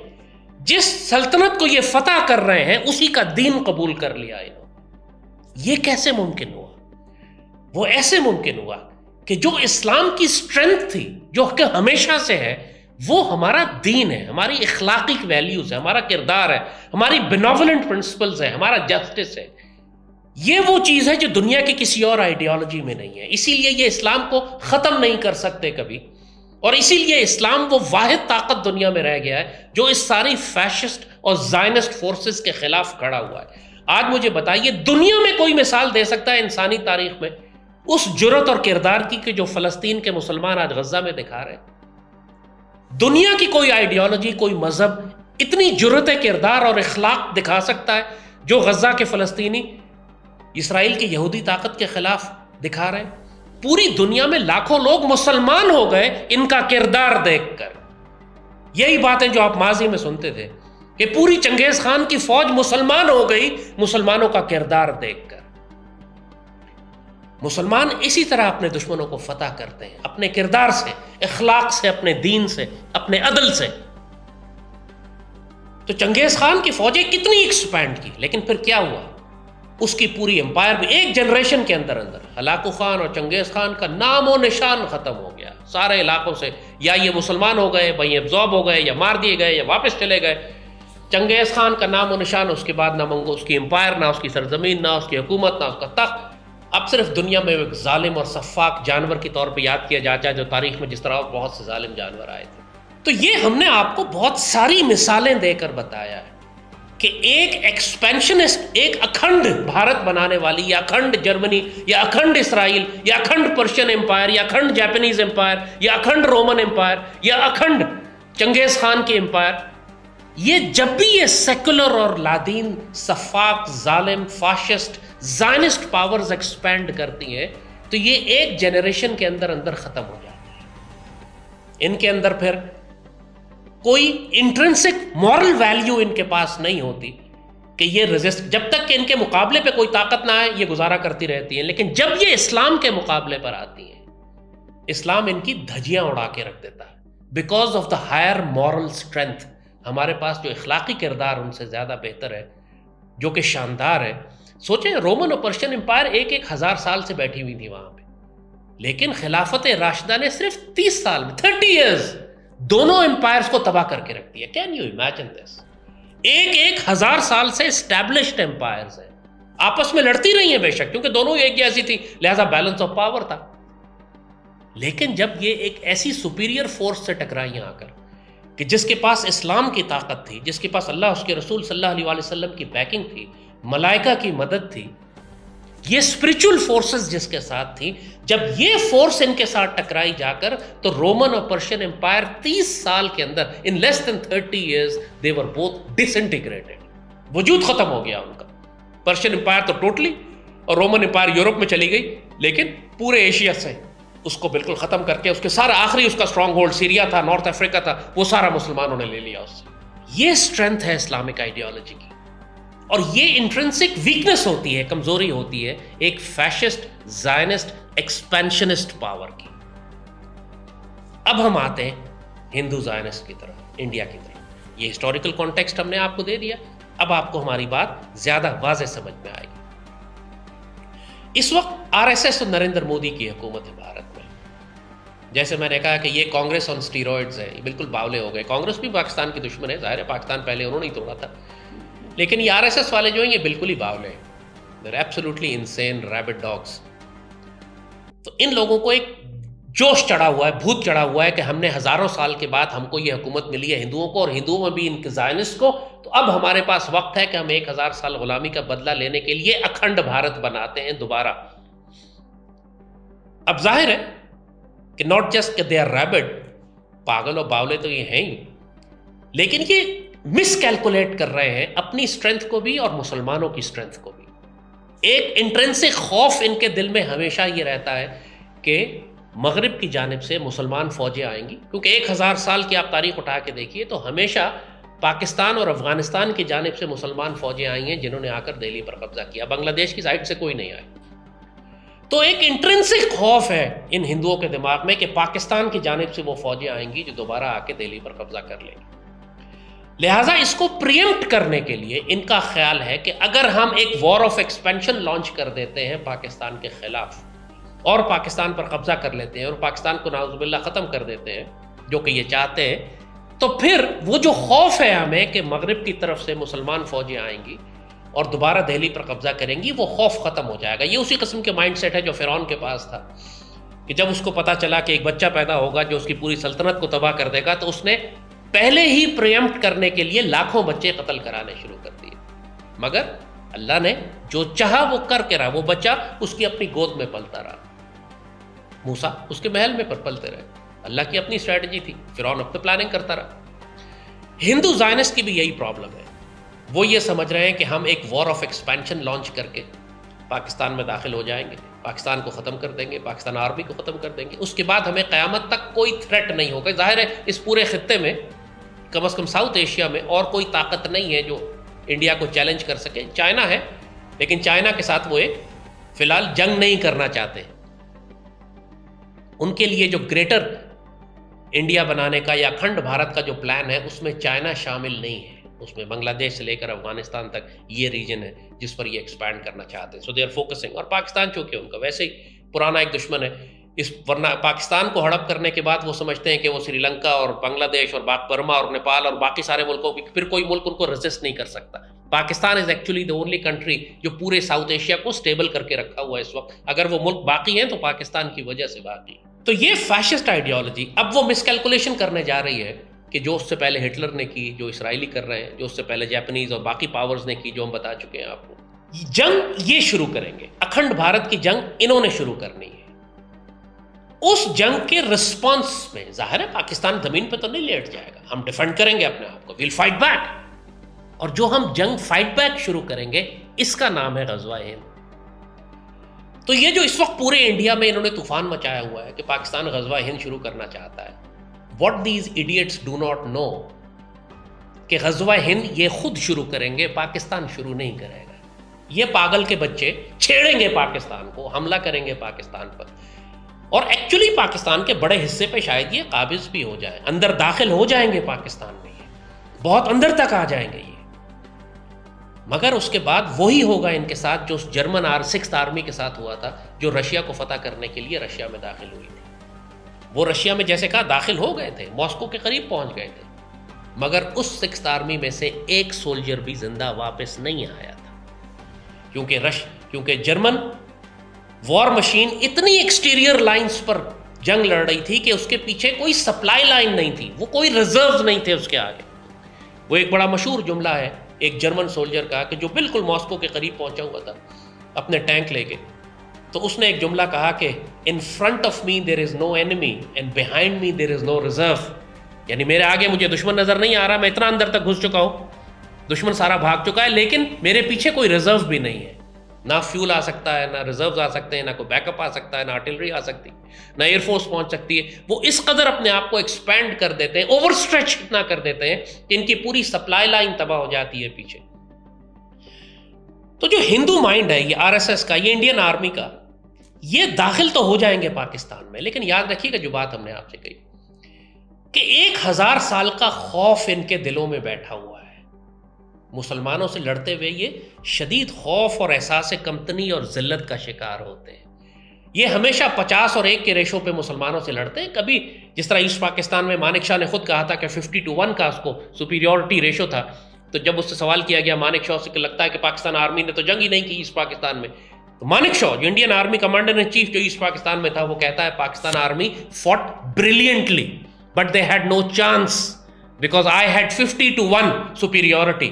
جس سلطنت کو یہ فتح کر رہے ہیں اسی کا دین قبول کر لیا انہوں نے۔ یہ کیسے ممکن ہوا؟ وہ ایسے ممکن ہوا کہ جو اسلام کی سٹرینتھ تھی، جو کہ ہمیشہ سے ہے، وہ ہمارا دین ہے، ہماری اخلاقی ویلیوز ہے، ہمارا کردار ہے، ہماری بینوولنٹ پرنسپلز ہے، ہمارا جسٹس ہے۔ یہ وہ چیز ہے جو دنیا کی کسی اور آئیڈیالوجی میں نہیں ہے، اسی لیے یہ اسلام کو ختم نہیں کر سکتے کبھی، اور اسی لیے اسلام وہ واحد طاقت دنیا میں رہ گیا ہے جو اس ساری فیشسٹ اور زائنسٹ فورسز کے خلاف کھڑا ہوا ہے۔ آج مجھے بتائیے، دنیا میں کوئی مثال دے سکتا ہے انسانی تاریخ میں اس جرت اور کردار کی کہ جو فلسطین کے مسلمان آج غزہ میں دکھا رہے ہیں؟ دنیا کی کوئی آئیڈیالوجی، کوئی مذہب اتنی جرت کردار اور اخلاق دکھا سکتا ہے جو غزہ کے فلسطینی اسرائیل کی یہودی طاقت کے خلاف دکھا رہے ہیں؟ پوری دنیا میں لاکھوں لوگ مسلمان ہو گئے ان کا کردار دیکھ کر۔ یہی باتیں جو آپ ماضی میں سنتے تھے کہ پوری چنگیز خان کی فوج مسلمان ہو گئی مسلمانوں کا کردار دیکھ کر۔ مسلمان اسی طرح اپنے دشمنوں کو فتح کرتے ہیں، اپنے کردار سے، اخلاق سے، اپنے دین سے، اپنے عدل سے۔ تو چنگیز خان کی فوجیں کتنی ایکسپینڈ کی، لیکن پھر کیا ہوا؟ اس کی پوری امپائر بھی ایک جنریشن کے اندر ہلاکو خان اور چنگیز خان کا نام و نشان ختم ہو گیا۔ سارے علاقوں سے یا یہ مسلمان ہو گئے، وہیں ابزارب ہو گئے، یا مار دیے گئے، یا واپس چلے گئے۔ چنگیز خان کا نام و نشان اس کے بعد، نہ اس کی امپائر، نہ اس کی سرزمین، نہ اس کی حکومت، نہ اس کا تخت، اب صرف دنیا میں ایک ظالم اور سفاک جانور کی طور پہ یاد کیا جاتا ہے، جو تاریخ میں جس طرح بہت سے ظالم جانور آئے تھے۔ تو یہ ہم نے آپ کو بہت ساری مثالیں دے کر بتایا ہے کہ ایک ایکسپینشنسٹ، ایک اکھنڈ بھارت بنانے والی، یا اکھنڈ جرمنی، یا اکھنڈ اسرائیل، یا اکھنڈ پرشین امپائر، یا اکھنڈ جاپنیز امپائر، یا اکھنڈ رومن امپائر، یا اکھنڈ چنگیز خان کی امپائر، یہ جب بھی یہ سیکولر اور لادین، سفاک، ظالم، فاشسٹ، زائنسٹ پاورز ایکسپینڈ کرتی ہیں، تو یہ ایک جنریشن کے اندر ختم ہو جاتا ہے۔ ان کے اندر پھر کوئی انٹرنسک مورل ویلیو ان کے پاس نہیں ہوتی کہ یہ ریزسٹ، جب تک کہ ان کے مقابلے پہ کوئی طاقت نہ آئے یہ گزارا کرتی رہتی ہیں، لیکن جب یہ اسلام کے مقابلے پر آتی ہیں، اسلام ان کی دھجیاں اڑا کے رکھ دیتا ہے، because of the higher moral strength. ہمارے پاس جو اخلاقی کردار ان سے زیادہ بہتر ہے، جو کہ شاندار ہے۔ سوچیں، رومن اور پرشین امپائر ایک ہزار سال سے بیٹھی ہوئی تھی وہاں پہ، لیکن خلافت راشدہ نے صرف 30 سال میں 30 ایئرز دونوں امپائرز کو تباہ کر کے رکھ دیا۔ Can you imagine this? ایک ہزار سال سے اسٹیبلشڈ امپائرز ہیں، آپس میں لڑتی رہی ہیں بے شک، کیونکہ دونوں ایک جیسی تھی، لہذا بیلنس آف پاور تھا، لیکن جب یہ ایک ایسی سپیریئر فورس سے ٹکرائی آ کر کہ جس کے پاس اسلام کی طاقت تھی، جس کے پاس اللہ اس کے رسول صلی اللہ علیہ وآلہ وسلم کی بیکنگ تھی، ملائکہ کی مدد تھی، یہ اسپرچول فورسز جس کے ساتھ تھی، جب یہ فورس ان کے ساتھ ٹکرائی جا کر تو رومن اور پرشین امپائر 30 سال کے اندر in less than 30 years they were both disintegrated, وجود ختم ہو گیا ان کا۔ پرشین امپائر تو ٹوٹلی، اور رومن امپائر یورپ میں چلی گئی، لیکن پورے ایشیا سے اس کو بالکل ختم کر کے اس کے سارا آخری اس کا اسٹرانگ ہولڈ سیریا تھا، نارتھ افریقہ تھا، وہ سارا مسلمانوں نے لے لیا اس سے۔ یہ اسٹرینتھ ہے اسلامک آئیڈیالوجی کی، اور یہ انٹرنسک ویکنس ہوتی ہے، کمزوری ہوتی ہے ایک فیشسٹ، زائنسٹ، ایکسپینشنسٹ پاور کی۔ اب ہم آتے ہیں ہندو زائنسٹ کی طرف، انڈیا کی طرف۔ یہ ہسٹوریکل کانٹیکسٹ ہم نے آپ کو دے دیا، اب آپ کو ہماری بات زیادہ واضح سمجھ میں آئے گی۔ اس وقت آر ایس ایس اور نریندر مودی کی حکومت ہے بھارت میں۔ جیسے میں نے کہا کہ یہ کانگریس آن اسٹیرائڈز ہے، یہ بالکل باولے ہو گئے۔ کانگریس بھی پاکستان کی دشمن ہے، ظاہر ہے پاکستان پہلے انہوں نے ہی توڑا تھا، لیکن یہ آر ایس ایس والے جو ہیں یہ بالکل ہی باولے ہیں، they're absolutely insane rabid dogs۔ تو ان لوگوں کو ایک جوش چڑھا ہوا ہے، بھوت چڑھا ہوا ہے کہ ہم نے ہزاروں سال کے بعد ہم کو یہ حکومت ملی ہے ہندوؤں کو، اور ہندوؤں میں بھی ان کے زائنسٹ کو، تو اب ہمارے پاس وقت ہے کہ ہم 1000 سال غلامی کا بدلہ لینے کے لیے اکھنڈ بھارت بناتے ہیں دوبارہ۔ اب ظاہر ہے کہ ناٹ جسٹ کہ دے آر ریبڈ، پاگل اور باولے تو یہ ہیں ہی، لیکن یہ مس کیلکولیٹ کر رہے ہیں اپنی اسٹرینتھ کو بھی اور مسلمانوں کی اسٹرینتھ کو بھی۔ ایک انٹرنسک خوف ان کے دل میں ہمیشہ یہ رہتا ہے کہ مغرب کی جانب سے مسلمان فوجیں آئیں گی، کیونکہ 1000 سال کی آپ تاریخ اٹھا کے دیکھیے تو ہمیشہ پاکستان اور افغانستان کی جانب سے مسلمان فوجیں آئی ہیں جنہوں نے آ کر دہلی پر قبضہ کیا، بنگلہ دیش کی سائڈ سے کوئی نہیں آئی۔ تو ایک انٹرنسک خوف ہے ان ہندوؤں کے دماغ میں کہ پاکستان کی جانب سے وہ فوجیں آئیں گی جو دوبارہ آ کے دہلی پر قبضہ کر لیں گی۔ لہٰذا اس کو پریمپٹ کرنے کے لیے ان کا خیال ہے کہ اگر ہم ایک وار آف ایکسپینشن لانچ کر دیتے ہیں پاکستان کے خلاف اور پاکستان پر قبضہ کر لیتے ہیں اور پاکستان کو نعوذ باللہ ختم کر دیتے ہیں، جو کہ یہ چاہتے ہیں، تو پھر وہ جو خوف ہے ہمیں کہ مغرب کی طرف سے مسلمان فوجیں آئیں گی اور دوبارہ دہلی پر قبضہ کریں گی، وہ خوف ختم ہو جائے گا۔ یہ اسی قسم کے مائنڈ سیٹ ہے جو فرعون کے پاس تھا، کہ جب اس کو پتا چلا کہ ایک بچہ پیدا ہوگا جو اس کی پوری سلطنت کو تباہ کر دے گا، تو اس نے پہلے ہی پریمپٹ کرنے کے لیے لاکھوں بچے قتل کرانے شروع کر دیے۔ مگر اللہ نے جو چاہا وہ کر کے رہا، وہ بچہ اس کی اپنی گود میں پلتا رہا، موسیٰ اس کے محل میں پلتے رہے۔ اللہ کی اپنی اسٹریٹجی تھی، فرعون اپنے پلاننگ کرتا رہا۔ ہندو زائنسٹ کی بھی یہی پرابلم ہے، وہ یہ سمجھ رہے ہیں کہ ہم ایک وار آف ایکسپینشن لانچ کر کے پاکستان میں داخل ہو جائیں گے، پاکستان کو ختم کر دیں گے، پاکستان آرمی کو ختم کر دیں گے، اس کے بعد ہمیں قیامت تک کوئی تھریٹ نہیں ہوگا۔ ظاہر ہے اس پورے خطے میں، کم از کم ساؤتھ ایشیا میں، اور کوئی طاقت نہیں ہے جو انڈیا کو چیلنج کر سکے۔ چائنا ہے، لیکن چائنا کے ساتھ وہ ایک فی الحال جنگ نہیں کرنا چاہتے۔ ان کے لیے جو گریٹر انڈیا بنانے کا یا اکھنڈ بھارت کا جو پلان ہے، اس میں چائنا شامل نہیں ہے، اس میں بنگلہ دیش سے لے کر افغانستان تک یہ ریجن ہے جس پر یہ ایکسپینڈ کرنا چاہتے ہیں۔ سو دے آر فوکسنگ، اور پاکستان چونکہ ان کا ویسے ہی پرانا ایک دشمن ہے، ورنہ پاکستان کو ہڑپ کرنے کے بعد وہ سمجھتے ہیں کہ وہ سری لنکا اور بنگلہ دیش اور برما اور نیپال اور باقی سارے ملکوں کی پھر کوئی ملک ان کو ریزسٹ نہیں کر سکتا۔ Pakistan is actually the only country جو پورے ساؤتھ ایشیا کو سٹیبل کر کے رکھا ہوا ہے اس وقت۔ اگر وہ ملک باقی ہیں تو پاکستان کی وجہ سے باقی۔ تو یہ فیشسٹ آئیڈیالوجی اب وہ مس کیلکولیشن کرنے جا رہی ہے کہ جو اس سے پہلے ہٹلر نے کی، جو اسرائیلی کر رہے ہیں، جو اس سے پہلے جاپنیز اور باقی پاورز نے کی، جو ہم بتا چکے ہیں آپ کو۔ جنگ یہ شروع کریں گے، اکھنڈ بھارت کی جنگ انہوں نے شروع کرنی ہے۔ اس جنگ کے رسپانس میں ظاہر ہے پاکستان زمین پہ تو نہیں لیٹ جائے گا، ہم ڈیفینڈ کریں گے اپنے آپ کو، ویل فائٹ بیک۔ اور جو ہم جنگ فائٹ بیک شروع کریں گے اس کا نام ہے غزوہ ہند۔ تو یہ جو اس وقت پورے انڈیا میں انہوں نے طوفان مچایا ہوا ہے کہ پاکستان غزوہ ہند شروع کرنا چاہتا ہے، what these idiots do not know کہ غزوہ ہند یہ خود شروع کریں گے، پاکستان شروع نہیں کرے گا۔ یہ پاگل کے بچے چھیڑیں گے پاکستان کو، حملہ کریں گے پاکستان پر، اور ایکچولی پاکستان کے بڑے حصے پہ شاید یہ قابض بھی ہو جائیں، اندر داخل ہو جائیں گے پاکستان میں، یہ بہت اندر تک آ جائیں گے یہ۔ مگر اس کے بعد وہی ہوگا ان کے ساتھ جو اس جرمن 6th آرمی کے ساتھ ہوا تھا، جو رشیا کو فتح کرنے کے لیے رشیا میں داخل ہوئی تھی۔ وہ رشیا میں جیسے کہا داخل ہو گئے تھے، ماسکو کے قریب پہنچ گئے تھے، مگر اس 6th آرمی میں سے ایک سولجر بھی زندہ واپس نہیں آیا تھا، کیونکہ جرمن وار مشین اتنی ایکسٹیریئر لائنز پر جنگ لڑ رہی تھی کہ اس کے پیچھے کوئی سپلائی لائن نہیں تھی، وہ کوئی ریزروز نہیں تھے اس کے آگے. وہ ایک بڑا مشہور جملہ ہے ایک جرمن سولجر کا کہ جو بالکل ماسکو کے قریب پہنچا ہوا تھا اپنے ٹینک لے کے، تو اس نے ایک جملہ کہا کہ in front of me there is no enemy and behind me there is no reserve. یعنی میرے آگے مجھے دشمن نظر نہیں آ رہا، میں اتنا اندر تک گھس چکا ہوں، دشمن سارا بھاگ چکا ہے، لیکن میرے پیچھے کوئی ریزرو بھی نہیں ہے. نہ فیول آ سکتا ہے، نہ ریزروز آ سکتے ہیں، نہ کوئی بیک اپ آ سکتا ہے، نہ آرٹلری آ سکتی، نہ ایئر فورس پہنچ سکتی ہے. وہ اس قدر اپنے آپ کو ایکسپینڈ کر دیتے ہیں، اوور اسٹریچ اتنا کر دیتے ہیں کہ ان کی پوری سپلائی لائن تباہ ہو جاتی ہے پیچھے. تو جو ہندو مائنڈ ہے یہ RSS کا، یہ انڈین آرمی کا، یہ داخل تو ہو جائیں گے پاکستان میں، لیکن یاد رکھیے گا جو بات ہم نے آپ سے کہی کہ 1000 سال کا خوف ان کے دلوں میں بیٹھا ہوا ہے. مسلمانوں سے لڑتے ہوئے یہ شدید خوف اور احساس کمتنی اور ذلت کا شکار ہوتے ہیں. یہ ہمیشہ 50 اور 1 کے ریشو پہ مسلمانوں سے لڑتے ہیں. کبھی جس طرح ایسٹ پاکستان میں مانک شاہ نے خود کہا تھا کہ 50-1 کا اس کو سپیریورٹی ریشو تھا، تو جب اس سے سوال کیا گیا مانک شاہ سے کہ لگتا ہے کہ پاکستان آرمی نے تو جنگ ہی نہیں کی ایسٹ پاکستان میں، تو مانک شاہ جو Indian army commander in chief جو ایسٹ پاکستان میں تھا وہ کہتا ہے Pakistan army fought brilliantly but they had no chance because I had 50-1 superiority.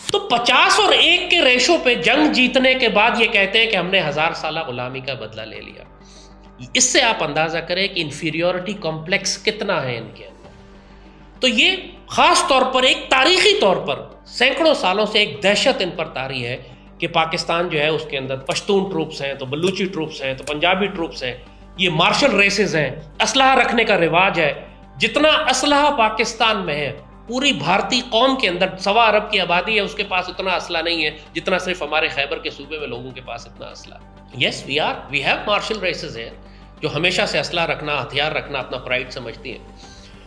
تو 50 اور 1 کے ریشو پہ جنگ جیتنے کے بعد یہ کہتے ہیں کہ ہم نے 1000 سالہ غلامی کا بدلہ لے لیا. اس سے آپ اندازہ کریں کہ انفیریورٹی کمپلیکس کتنا ہے ان کے اندر. تو یہ خاص طور پر ایک تاریخی طور پر سینکڑوں سالوں سے ایک دہشت ان پر طاری ہے کہ پاکستان جو ہے اس کے اندر پشتون ٹروپس ہیں، تو بلوچی ٹروپس ہیں، تو پنجابی ٹروپس ہیں، یہ مارشل ریسز ہیں، اسلحہ رکھنے کا رواج ہے. جتنا اسلحہ پاکستان میں ہے پوری بھارتی قوم کے اندر 1.25 ارب کی آبادی ہے، اس کے پاس اتنا اسلحہ نہیں ہے جتنا صرف ہمارے خیبر کے صوبے میں لوگوں کے پاس اتنا اسلحہ. یس وی ہیو مارشل ریسز ہیں جو ہمیشہ سے اسلحہ رکھنا، ہتھیار رکھنا اپنا پرائڈ سمجھتی ہیں.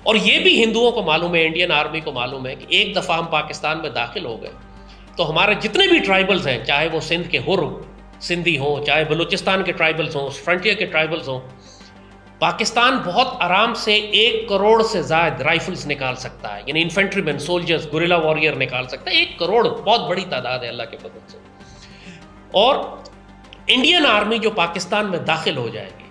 اور یہ بھی ہندوؤں کو معلوم ہے، انڈین آرمی کو معلوم ہے کہ ایک دفعہ ہم پاکستان میں داخل ہو گئے تو ہمارے جتنے بھی ٹرائبلز ہیں، چاہے وہ سندھ کے ہر سندھی ہوں، چاہے بلوچستان کے ٹرائبلز ہوں، فرنٹیئر کے ٹرائبلز ہوں، پاکستان بہت آرام سے 1 کروڑ سے زائد رائفلز نکال سکتا ہے، یعنی انفینٹری مین، سولجرز، گوریلا واریر نکال سکتا ہے. 1 کروڑ بہت بڑی تعداد ہے اللہ کے فضل سے. اور انڈین آرمی جو پاکستان میں داخل ہو جائے گی،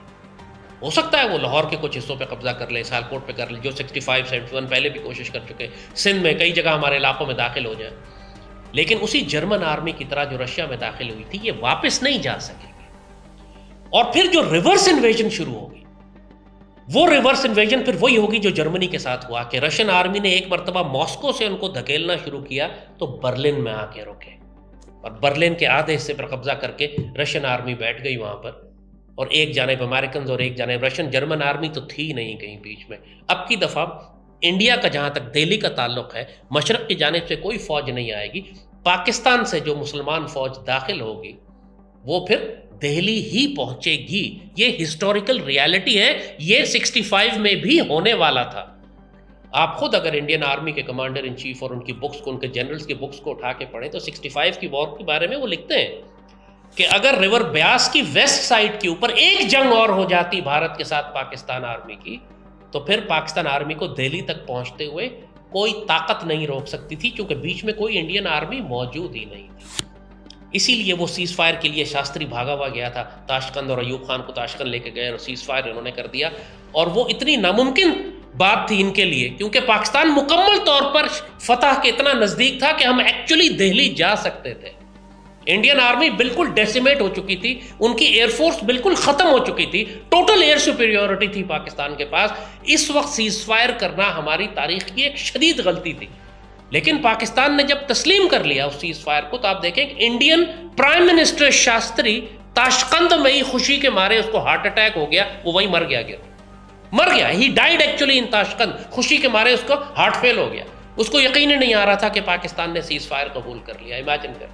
ہو سکتا ہے وہ لاہور کے کچھ حصوں پہ قبضہ کر لے، سیالکوٹ پہ کر لے، جو 65-71 پہلے بھی کوشش کر چکے، سندھ میں کئی جگہ ہمارے علاقوں میں داخل ہو جائے، لیکن اسی جرمن آرمی کی طرح جو رشیا میں داخل ہوئی تھی یہ واپس نہیں جا سکے گی. اور پھر جو ریورس انویژن شروع ہوگی، وہ ریورس انویژن پھر وہی ہوگی جو جرمنی کے ساتھ ہوا کہ رشین آرمی نے ایک مرتبہ ماسکو سے ان کو دھکیلنا شروع کیا تو برلن میں آ کے رکے، اور برلن کے آدھے حصے پر قبضہ کر کے رشین آرمی بیٹھ گئی وہاں پر، اور ایک جانب امریکنز اور ایک جانب رشین. جرمن آرمی تو تھی نہیں کہیں بیچ میں. اب کی دفعہ انڈیا کا جہاں تک دہلی کا تعلق ہے، مشرق کی جانب سے کوئی فوج نہیں آئے گی. پاکستان سے جو مسلمان فوج داخل ہوگی وہ پھر دہلی ہی پہنچے گی. یہ ہسٹوریکل ریالٹی ہے، یہ 65 میں بھی ہونے والا تھا. آپ خود اگر انڈین آرمی کے کمانڈر ان چیف اور ان کی بکس کو، ان کے جنرلز کی بکس کو اٹھا کے پڑھیں تو 65 کی وار کے بارے میں وہ لکھتے ہیں کہ اگر ریور بیاس کی ویسٹ سائڈ کے اوپر ایک جنگ اور ہو جاتی بھارت کے ساتھ پاکستان آرمی کی، تو پھر پاکستان آرمی کو دہلی تک پہنچتے ہوئے کوئی طاقت نہیں روک سکتی تھی، کیونکہ بیچ میں کوئی انڈین آرمی موجود ہی نہیں تھی. اسی لیے وہ سیز فائر کے لیے شاستری بھاگا ہوا گیا تھا تاشقند، اور ایوب خان کو تاشقند لے کے گئے اور سیز فائر انہوں نے کر دیا. اور وہ اتنی ناممکن بات تھی ان کے لیے کیونکہ پاکستان مکمل طور پر فتح کے اتنا نزدیک تھا کہ ہم ایکچولی دہلی جا سکتے تھے. انڈین آرمی بالکل ڈیسیمیٹ ہو چکی تھی، ان کی ایئر فورس بالکل ختم ہو چکی تھی، ٹوٹل ایئر سپیریورٹی تھی پاکستان کے پاس. اس وقت سیز فائر کرنا ہماری تاریخ کی ایک شدید غلطی تھی. لیکن پاکستان نے جب تسلیم کر لیا اس سیز فائر کو تو آپ دیکھیں کہ Indian prime minister Shastri Tashkent میں ہی خوشی کے مارے اس کو ہارٹ اٹیک ہو گیا، وہ وہی مر گیا. ہی ڈائیڈ ایکچولی ان تاشقند. خوشی کے مارے اس کو ہارٹ فیل ہو گیا. اس کو یقین ہی نہیں آ رہا تھا کہ پاکستان نے سیز فائر قبول کر لیا. امیجن کر.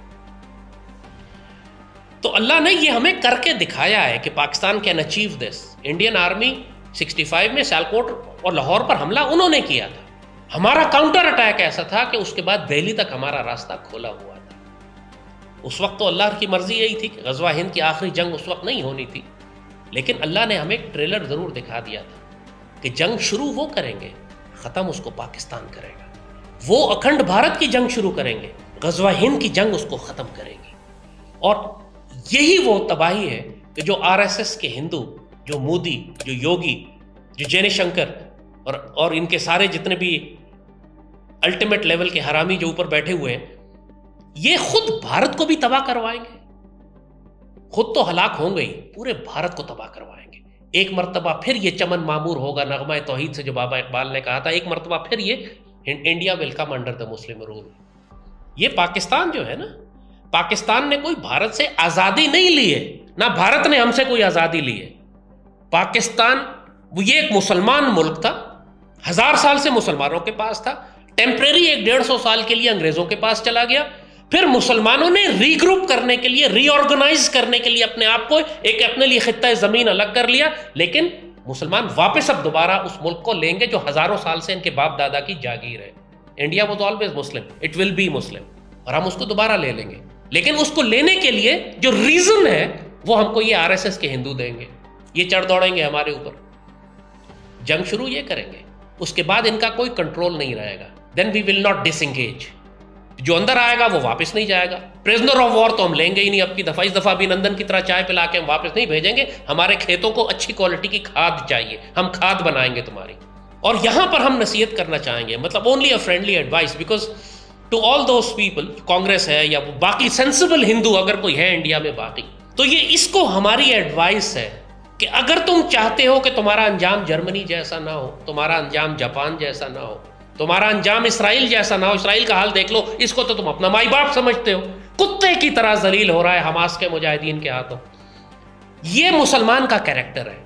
تو اللہ نے یہ ہمیں کر کے دکھایا ہے کہ Pakistan can achieve this. Indian army 65 میں سیالکوٹ اور لاہور پر حملہ انہوں نے کیا تھا. ہمارا کاؤنٹر اٹیک ایسا تھا کہ اس کے بعد دہلی تک ہمارا راستہ کھولا ہوا تھا. اس وقت تو اللہ کی مرضی یہی تھی کہ غزوہ ہند کی آخری جنگ اس وقت نہیں ہونی تھی، لیکن اللہ نے ہمیں ایک ٹریلر ضرور دکھا دیا تھا کہ جنگ شروع وہ کریں گے، ختم اس کو پاکستان کرے گا. وہ اکھنڈ بھارت کی جنگ شروع کریں گے، غزوہ ہند کی جنگ اس کو ختم کرے گی. اور یہی وہ تباہی ہے کہ جو RSS کے ہندو جو مودی، جو یوگی، جو جے شنکر اور ان کے سارے جتنے بھی الٹیمیٹ لیول کے حرامی جو اوپر بیٹھے ہوئے ہیں، یہ خود بھارت کو بھی تباہ کروائیں گے. خود تو ہلاک ہوں گے ہی، پورے بھارت کو تباہ کروائیں گے. ایک مرتبہ پھر یہ چمن معمور ہوگا نغمہ توحید سے جو بابا اقبال نے کہا تھا، ایک مرتبہ پھر یہ India will come under the Muslim rule. یہ پاکستان جو ہے نا، پاکستان نے کوئی بھارت سے آزادی نہیں لی ہے، نہ بھارت نے ہم سے کوئی آزادی لی ہے. پاکستان یہ ایک مسلمان ملک تھا، 1000 سال سے مسلمانوں کے پاس تھا، ٹیمپریری 150 سال کے لیے انگریزوں کے پاس چلا گیا، پھر مسلمانوں نے ری گروپ کرنے کے لیے، ری آرگنائز کرنے کے لیے اپنے آپ کو ایک اپنے لیے خطہ زمین الگ کر لیا. لیکن مسلمان واپس اب دوبارہ اس ملک کو لیں گے جو ہزاروں سال سے ان کے باپ دادا کی جاگیر ہے. India was always Muslim, it will be Muslim, اور ہم اس کو دوبارہ لے لیں گے. لیکن اس کو لینے کے لیے جو ریزن ہے وہ ہم کو یہ RSS کے ہندو دیں گے. یہ چڑھ دوڑیں گے ہمارے اوپر، جنگ شروع یہ کریں گے، اس کے بعد ان کا کوئی کنٹرول نہیں رہے گا. دین وی ول ناٹ ڈس انگیج. جو اندر آئے گا وہ واپس نہیں جائے گا. پریزنر آف وار تو ہم لیں گے ہی نہیں اب کی دفعہ. اس دفعہ بھی نندن کی طرح چائے پلا کے ہم واپس نہیں بھیجیں گے. ہمارے کھیتوں کو اچھی کوالٹی کی کھاد چاہیے، ہم کھاد بنائیں گے تمہاری. اور یہاں پر ہم نصیحت کرنا چاہیں گے، مطلب only a friendly advice, because to all those people, Congress ہے یا باقی سینسیبل ہندو اگر کوئی ہے انڈیا میں باقی، تو یہ اس کو ہماری ایڈوائس ہے کہ اگر تم چاہتے ہو کہ تمہارا انجام جرمنی جیسا نہ ہو، تمہارا انجام جاپان جیسا نہ ہو، تمہارا انجام اسرائیل جیسا نہ ہو. اسرائیل کا حال دیکھ لو، اس کو تو تم اپنا مائی باپ سمجھتے ہو، کتے کی طرح ذلیل ہو رہا ہے حماس کے مجاہدین کے ہاتھوں. یہ مسلمان کا کیریکٹر ہے.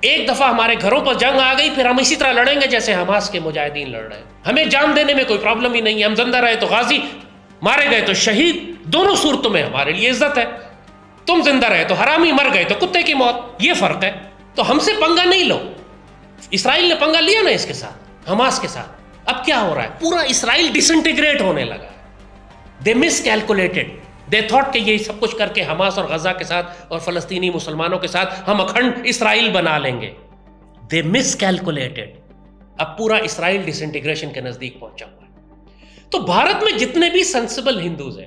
ایک دفعہ ہمارے گھروں پر جنگ آ گئی، پھر ہم اسی طرح لڑیں گے جیسے حماس کے مجاہدین لڑ رہے ہیں. ہمیں جان دینے میں کوئی پرابلم ہی نہیں ہے. ہم زندہ رہے تو غازی، مارے گئے تو شہید، دونوں صورتوں میں ہمارے لیے عزت ہے. تم زندہ رہے تو حرامی، مر گئے تو کتے کی موت. یہ فرق ہے. تو ہم سے پنگا نہیں لو. اسرائیل نے پنگا لیا نا اس کے ساتھ، حماس کے ساتھ. اب کیا ہو رہا ہے؟ پورا اسرائیل ڈس انٹیگریٹ ہونے لگا ہے. دے مس کیلکولیٹڈ. دے تھاٹ کہ یہ سب کچھ کر کے حماس اور غزہ کے ساتھ اور فلسطینی مسلمانوں کے ساتھ ہم اکھنڈ اسرائیل بنا لیں گے. دے مس کیلکولیٹڈ. اب پورا اسرائیل ڈس انٹیگریشن کے نزدیک پہنچا ہوا ہے. تو بھارت میں جتنے بھی سینسیبل ہندوز ہیں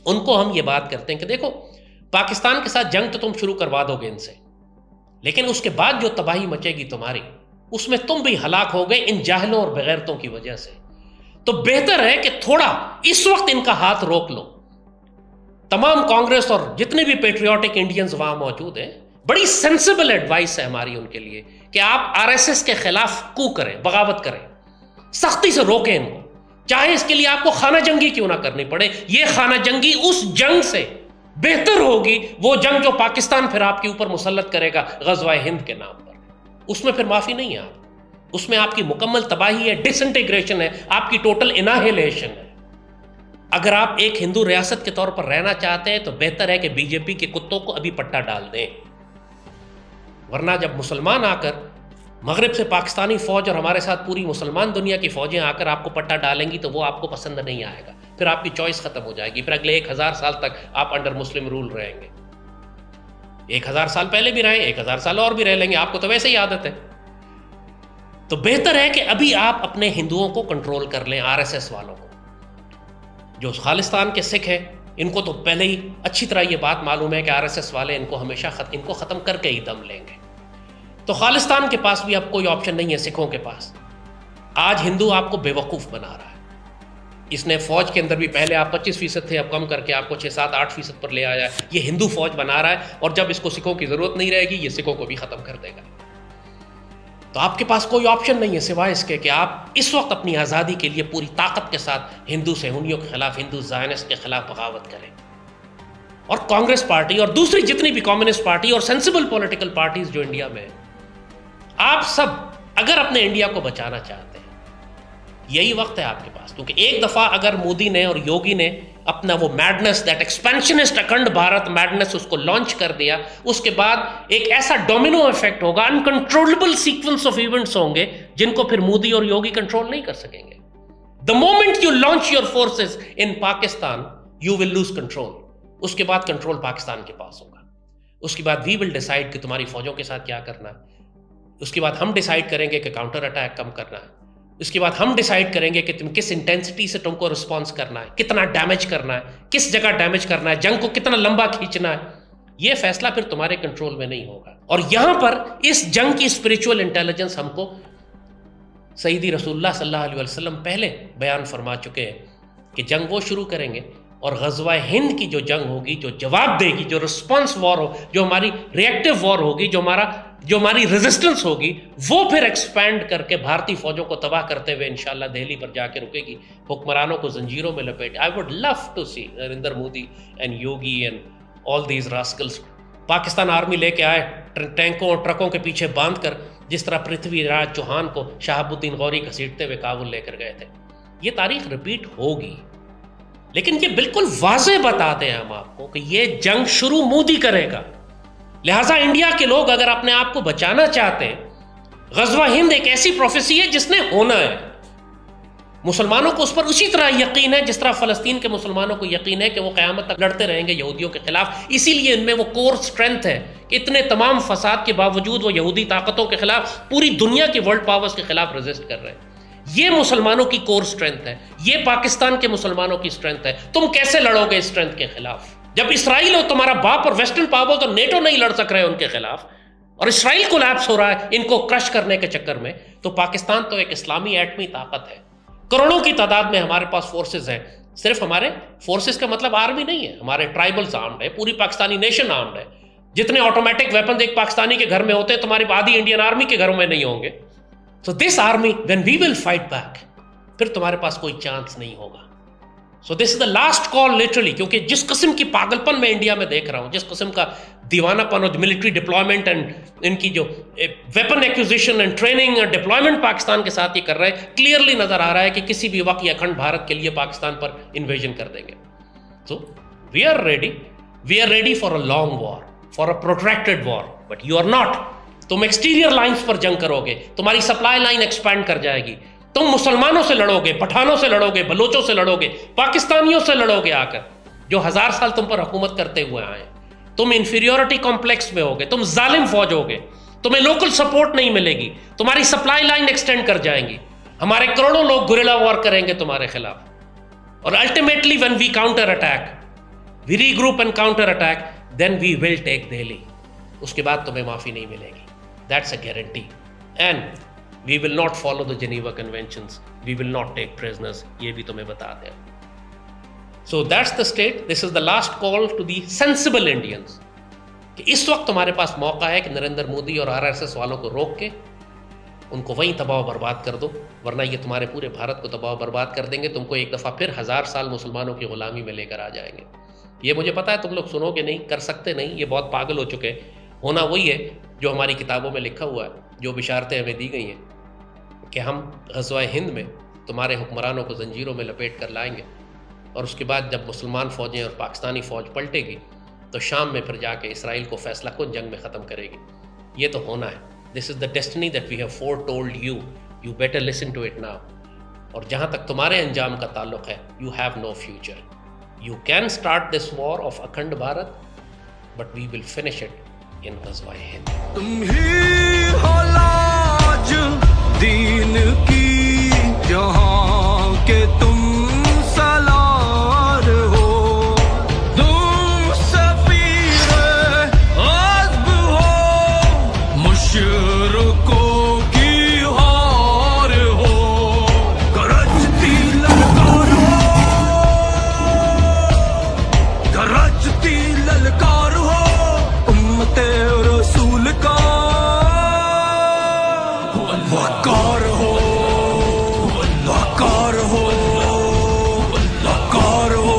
ان کو ہم یہ بات کرتے ہیں کہ دیکھو، پاکستان کے ساتھ جنگ تو تم شروع کروا دو گے ان سے، لیکن اس کے بعد جو تباہی مچے گی تمہاری، اس میں تم بھی ہلاک ہو گئے ان جاہلوں اور بغیرتوں کی وجہ سے. تو بہتر ہے کہ تھوڑا اس وقت ان کا ہاتھ روک لو. تمام کانگریس اور جتنے بھی پیٹریوٹک انڈینز وہاں موجود ہیں، بڑی سینسیبل ایڈوائس ہے ہماری ان کے لیے کہ آپ RSS کے خلاف کو کریں، بغاوت کریں، سختی سے روکیں ان کو، چاہے اس کے لیے آپ کو خانہ جنگی کیوں نہ کرنی پڑے. یہ خانہ جنگی اس جنگ سے بہتر ہوگی، وہ جنگ جو پاکستان پھر آپ کے اوپر مسلط کرے گا غزوہ ہند کے نام پر. اس میں پھر معافی نہیں ہے آپ، اس میں آپ کی مکمل تباہی ہے، ڈس انٹیگریشن ہے، آپ کی ٹوٹل اناہیلیشن ہے. اگر آپ ایک ہندو ریاست کے طور پر رہنا چاہتے ہیں تو بہتر ہے کہ BJP کے کتوں کو ابھی پٹا ڈال دیں، ورنہ جب مسلمان آ کر مغرب سے پاکستانی فوج اور ہمارے ساتھ پوری مسلمان دنیا کی فوجیں آ کر آپ کو پٹا ڈالیں گی تو وہ آپ کو پسند نہیں آئے گا. پھر آپ کی چوائس ختم ہو جائے گی. پھر اگلے 1000 سال تک آپ انڈر مسلم رول رہیں گے. 1000 سال پہلے بھی رہیں، 1000 سال اور بھی رہ لیں گے، آپ کو تو ویسے ہی عادت ہے. تو بہتر ہے کہ ابھی آپ اپنے ہندوؤں کو کنٹرول کر لیں، RSS والوں کو. جو خالستان کے سکھ ہیں ان کو تو پہلے ہی اچھی طرح یہ بات معلوم ہے کہ RSS والے ان کو ہمیشہ ان کو ختم کر کے ہی دم لیں گے. تو خالستان کے پاس بھی اب کوئی آپشن نہیں ہے سکھوں کے پاس. آج ہندو آپ کو بے وقوف بنا رہا ہے. اس نے فوج کے اندر بھی پہلے آپ 25% تھے، اب کم کر کے آپ کو 6-7-8% پر لے آیا ہے. یہ ہندو فوج بنا رہا ہے، اور جب اس کو سکھوں کی ضرورت نہیں رہے گی یہ سکھوں کو بھی ختم کر دے گا. تو آپ کے پاس کوئی آپشن نہیں ہے سوائے اس کے کہ آپ اس وقت اپنی آزادی کے لیے پوری طاقت کے ساتھ ہندو صہیونیوں کے خلاف، ہندو زائنسٹ کے خلاف بغاوت کریں. اور کانگریس پارٹی اور دوسری جتنی بھی کمیونسٹ پارٹی اور سینسیبل پولیٹیکل پارٹیز جو انڈیا میں ہیں، آپ سب اگر اپنے انڈیا کو بچانا چاہتے ہیں یہی وقت ہے آپ کے پاس. کیونکہ ایک دفعہ اگر مودی نے اور یوگی نے اپنا وہ madness, that expansionist Akhand Bharat madness, اس کو لانچ کر دیا، اس کے بعد ایک ایسا ڈومینو ایفیکٹ ہوگا، انکنٹرولبل سیکوینس آف ایونٹس ہوں گے جن کو پھر مودی اور یوگی کنٹرول نہیں کر سکیں گے. The moment you launch your forces in Pakistan you will lose control. اس کے بعد کنٹرول پاکستان کے پاس ہوگا. اس کے بعد وی ول ڈیسائیڈ کہ تمہاری فوجوں کے ساتھ کیا کرنا ہے. اس کے بعد ہم ڈیسائیڈ کریں گے کہ کاؤنٹر اٹیک کم کرنا ہے. اس کے بعد ہم ڈیسائیڈ کریں گے کہ تم کس انٹینسٹی سے تم کو رسپانس کرنا ہے، کتنا ڈیمیج کرنا ہے، کس جگہ ڈیمیج کرنا ہے، جنگ کو کتنا لمبا کھینچنا ہے. یہ فیصلہ پھر تمہارے کنٹرول میں نہیں ہوگا. اور یہاں پر اس جنگ کی اسپریچول انٹیلیجنس ہم کو سیدی رسول اللہ صلی اللہ علیہ وسلم پہلے بیان فرما چکے ہیں کہ جنگ وہ شروع کریں گے اور غزوہ ہند کی جو جنگ ہوگی، جو جواب دے گی، جو رسپانس وار ہو، جو ہماری ریئیکٹیو وار ہوگی، جو ہماری ریزسٹنس ہوگی، وہ پھر ایکسپینڈ کر کے بھارتی فوجوں کو تباہ کرتے ہوئے انشاءاللہ دہلی پر جا کے رکے گی، حکمرانوں کو زنجیروں میں لپیٹ. I would love to see Narendra Modi and Yogi and all these rascals Pakistan army لے کے آئے ٹینکوں اور ٹرکوں کے پیچھے باندھ کر، جس طرح پرتھوی راج چوہان کو شہاب الدین غوری گھسیٹتے ہوئے کابل لے کر گئے تھے. یہ تاریخ رپیٹ ہوگی، لیکن یہ بالکل واضح بتاتے ہیں ہم آپ کو کہ یہ جنگ شروع مودی کرے گا. لہٰذا انڈیا کے لوگ اگر اپنے آپ کو بچانا چاہتے ہیں، غزوہ ہند ایک ایسی پروفیسی ہے جس نے ہونا ہے. مسلمانوں کو اس پر اسی طرح یقین ہے جس طرح فلسطین کے مسلمانوں کو یقین ہے کہ وہ قیامت تک لڑتے رہیں گے یہودیوں کے خلاف. اسی لیے ان میں وہ کور سٹرینتھ ہے کہ اتنے تمام فساد کے باوجود وہ یہودی طاقتوں کے خلاف، پوری دنیا کی ورلڈ پاورز کے خلاف ریزسٹ کر رہے ہیں. یہ مسلمانوں کی کور سٹرینتھ ہے، یہ پاکستان کے مسلمانوں کی سٹرینتھ ہے. تم کیسے لڑو گے اس سٹرینتھ کے خلاف جب اسرائیل اور تمہارا باپ اور ویسٹرن پاورز اور نیٹو نہیں لڑ سک رہے ان کے خلاف، اور اسرائیل کولیپس ہو رہا ہے ان کو کرش کرنے کے چکر میں؟ تو پاکستان تو ایک اسلامی ایٹمی طاقت ہے، کروڑوں کی تعداد میں ہمارے پاس فورسز ہیں. صرف ہمارے فورسز کا مطلب آرمی نہیں ہے، ہمارے ٹرائبلز آرمڈ ہے، پوری پاکستانی نیشن آرمڈ ہے. جتنے آٹومیٹک ویپنز ایک پاکستانی کے گھر میں ہوتے ہیں تمہاری آدھی انڈین آرمی کے گھروں میں نہیں ہوں گے. So this army, when we will fight back, پھر تمہارے پاس کوئی چانس نہیں ہوگا. So this is the last call literally، کیونکہ جس قسم کی پاگل پن میں انڈیا میں دیکھ رہا ہوں، جس قسم کا دیوانہ پن اور ملٹری ڈپلائمنٹ اینڈ ان کی جو ویپن ایکوزیشن اینڈ ٹریننگ اور ڈپلائمنٹ پاکستان کے ساتھ یہ کر رہے ہیں، کلیئرلی نظر آ رہا ہے کہ کسی بھی وقت یہ اکھنڈ بھارت کے لیے پاکستان پر انویژن کر دیں گے. So we are ready for a long war, for a protracted war, but you are not. تم ایکسٹیریئر لائنز پر جنگ کرو گے، تمہاری سپلائی لائن ایکسپینڈ کر جائے گی. تم مسلمانوں سے لڑو گے، پٹھانوں سے لڑو گے، بلوچوں سے لڑو گے، پاکستانیوں سے لڑو گے آ کر، جو 1000 سال تم پر حکومت کرتے ہوئے آئے. تم انفیریورٹی کمپلیکس میں ہوگے، تم ظالم فوج ہوگے، تمہیں لوکل سپورٹ نہیں ملے گی، تمہاری سپلائی لائن ایکسٹینڈ کر جائیں گی، ہمارے کروڑوں لوگ گریلا وار کریں گے تمہارے خلاف. اور ultimately when we counter attack, we regroup and counter attack, then we will take Delhi. اس کے بعد تمہیں معافی نہیں ملے گی. That's a guarantee. And we will not follow the Geneva Conventions. We will not take prisoners. یہ بھی تمہیں بتا دیں. So that's the state. This is the last call to the sensible Indians. کہ اس وقت تمہارے پاس موقع ہے کہ نریندر مودی اور RSS والوں کو روک کے ان کو وہیں تباہ و برباد کر دو، ورنہ یہ تمہارے پورے بھارت کو تباہ و برباد کر دیں گے. تم کو ایک دفعہ پھر 1000 سال مسلمانوں کی غلامی میں لے کر آ جائیں گے. یہ مجھے پتا ہے تم لوگ سنو گے نہیں، کر سکتے نہیں، یہ بہت پاگل ہو چکے. ہونا وہی ہے جو ہماری کتابوں میں لکھا ہوا ہے، جو بشارتیں ہمیں دی گئی ہیں کہ ہم غزوہ ہند میں تمہارے حکمرانوں کو زنجیروں میں لپیٹ کر لائیں گے، اور اس کے بعد جب مسلمان فوجیں اور پاکستانی فوج پلٹے گی تو شام میں پھر جا کے اسرائیل کو فیصلہ کن جنگ میں ختم کرے گی. یہ تو ہونا ہے. This is the destiny that we have foretold you. You better listen to it now. اور جہاں تک تمہارے انجام کا تعلق ہے، you have no future. You can start this war of Akhand Bharat, but we will finish it in غزوہ ہند. تم ہی ہو لاج دین کی جہاں کے تم سالار ہو، تم سفیر عزم ہو، مشرکوں کی ہار ہو، گرجتی للکار ہو، گرجتی للکار ہو، امت رسول کا وقار ہو، وقار ہو، وقار ہو،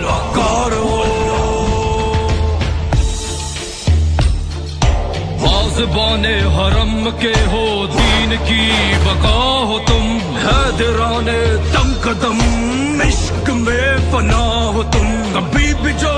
وقار ہو. واظبان حرم کے ہو، دین کی بقا ہو، تم حیدران دم قدم عشق میں فنا ہو، تم کبھی بھی جو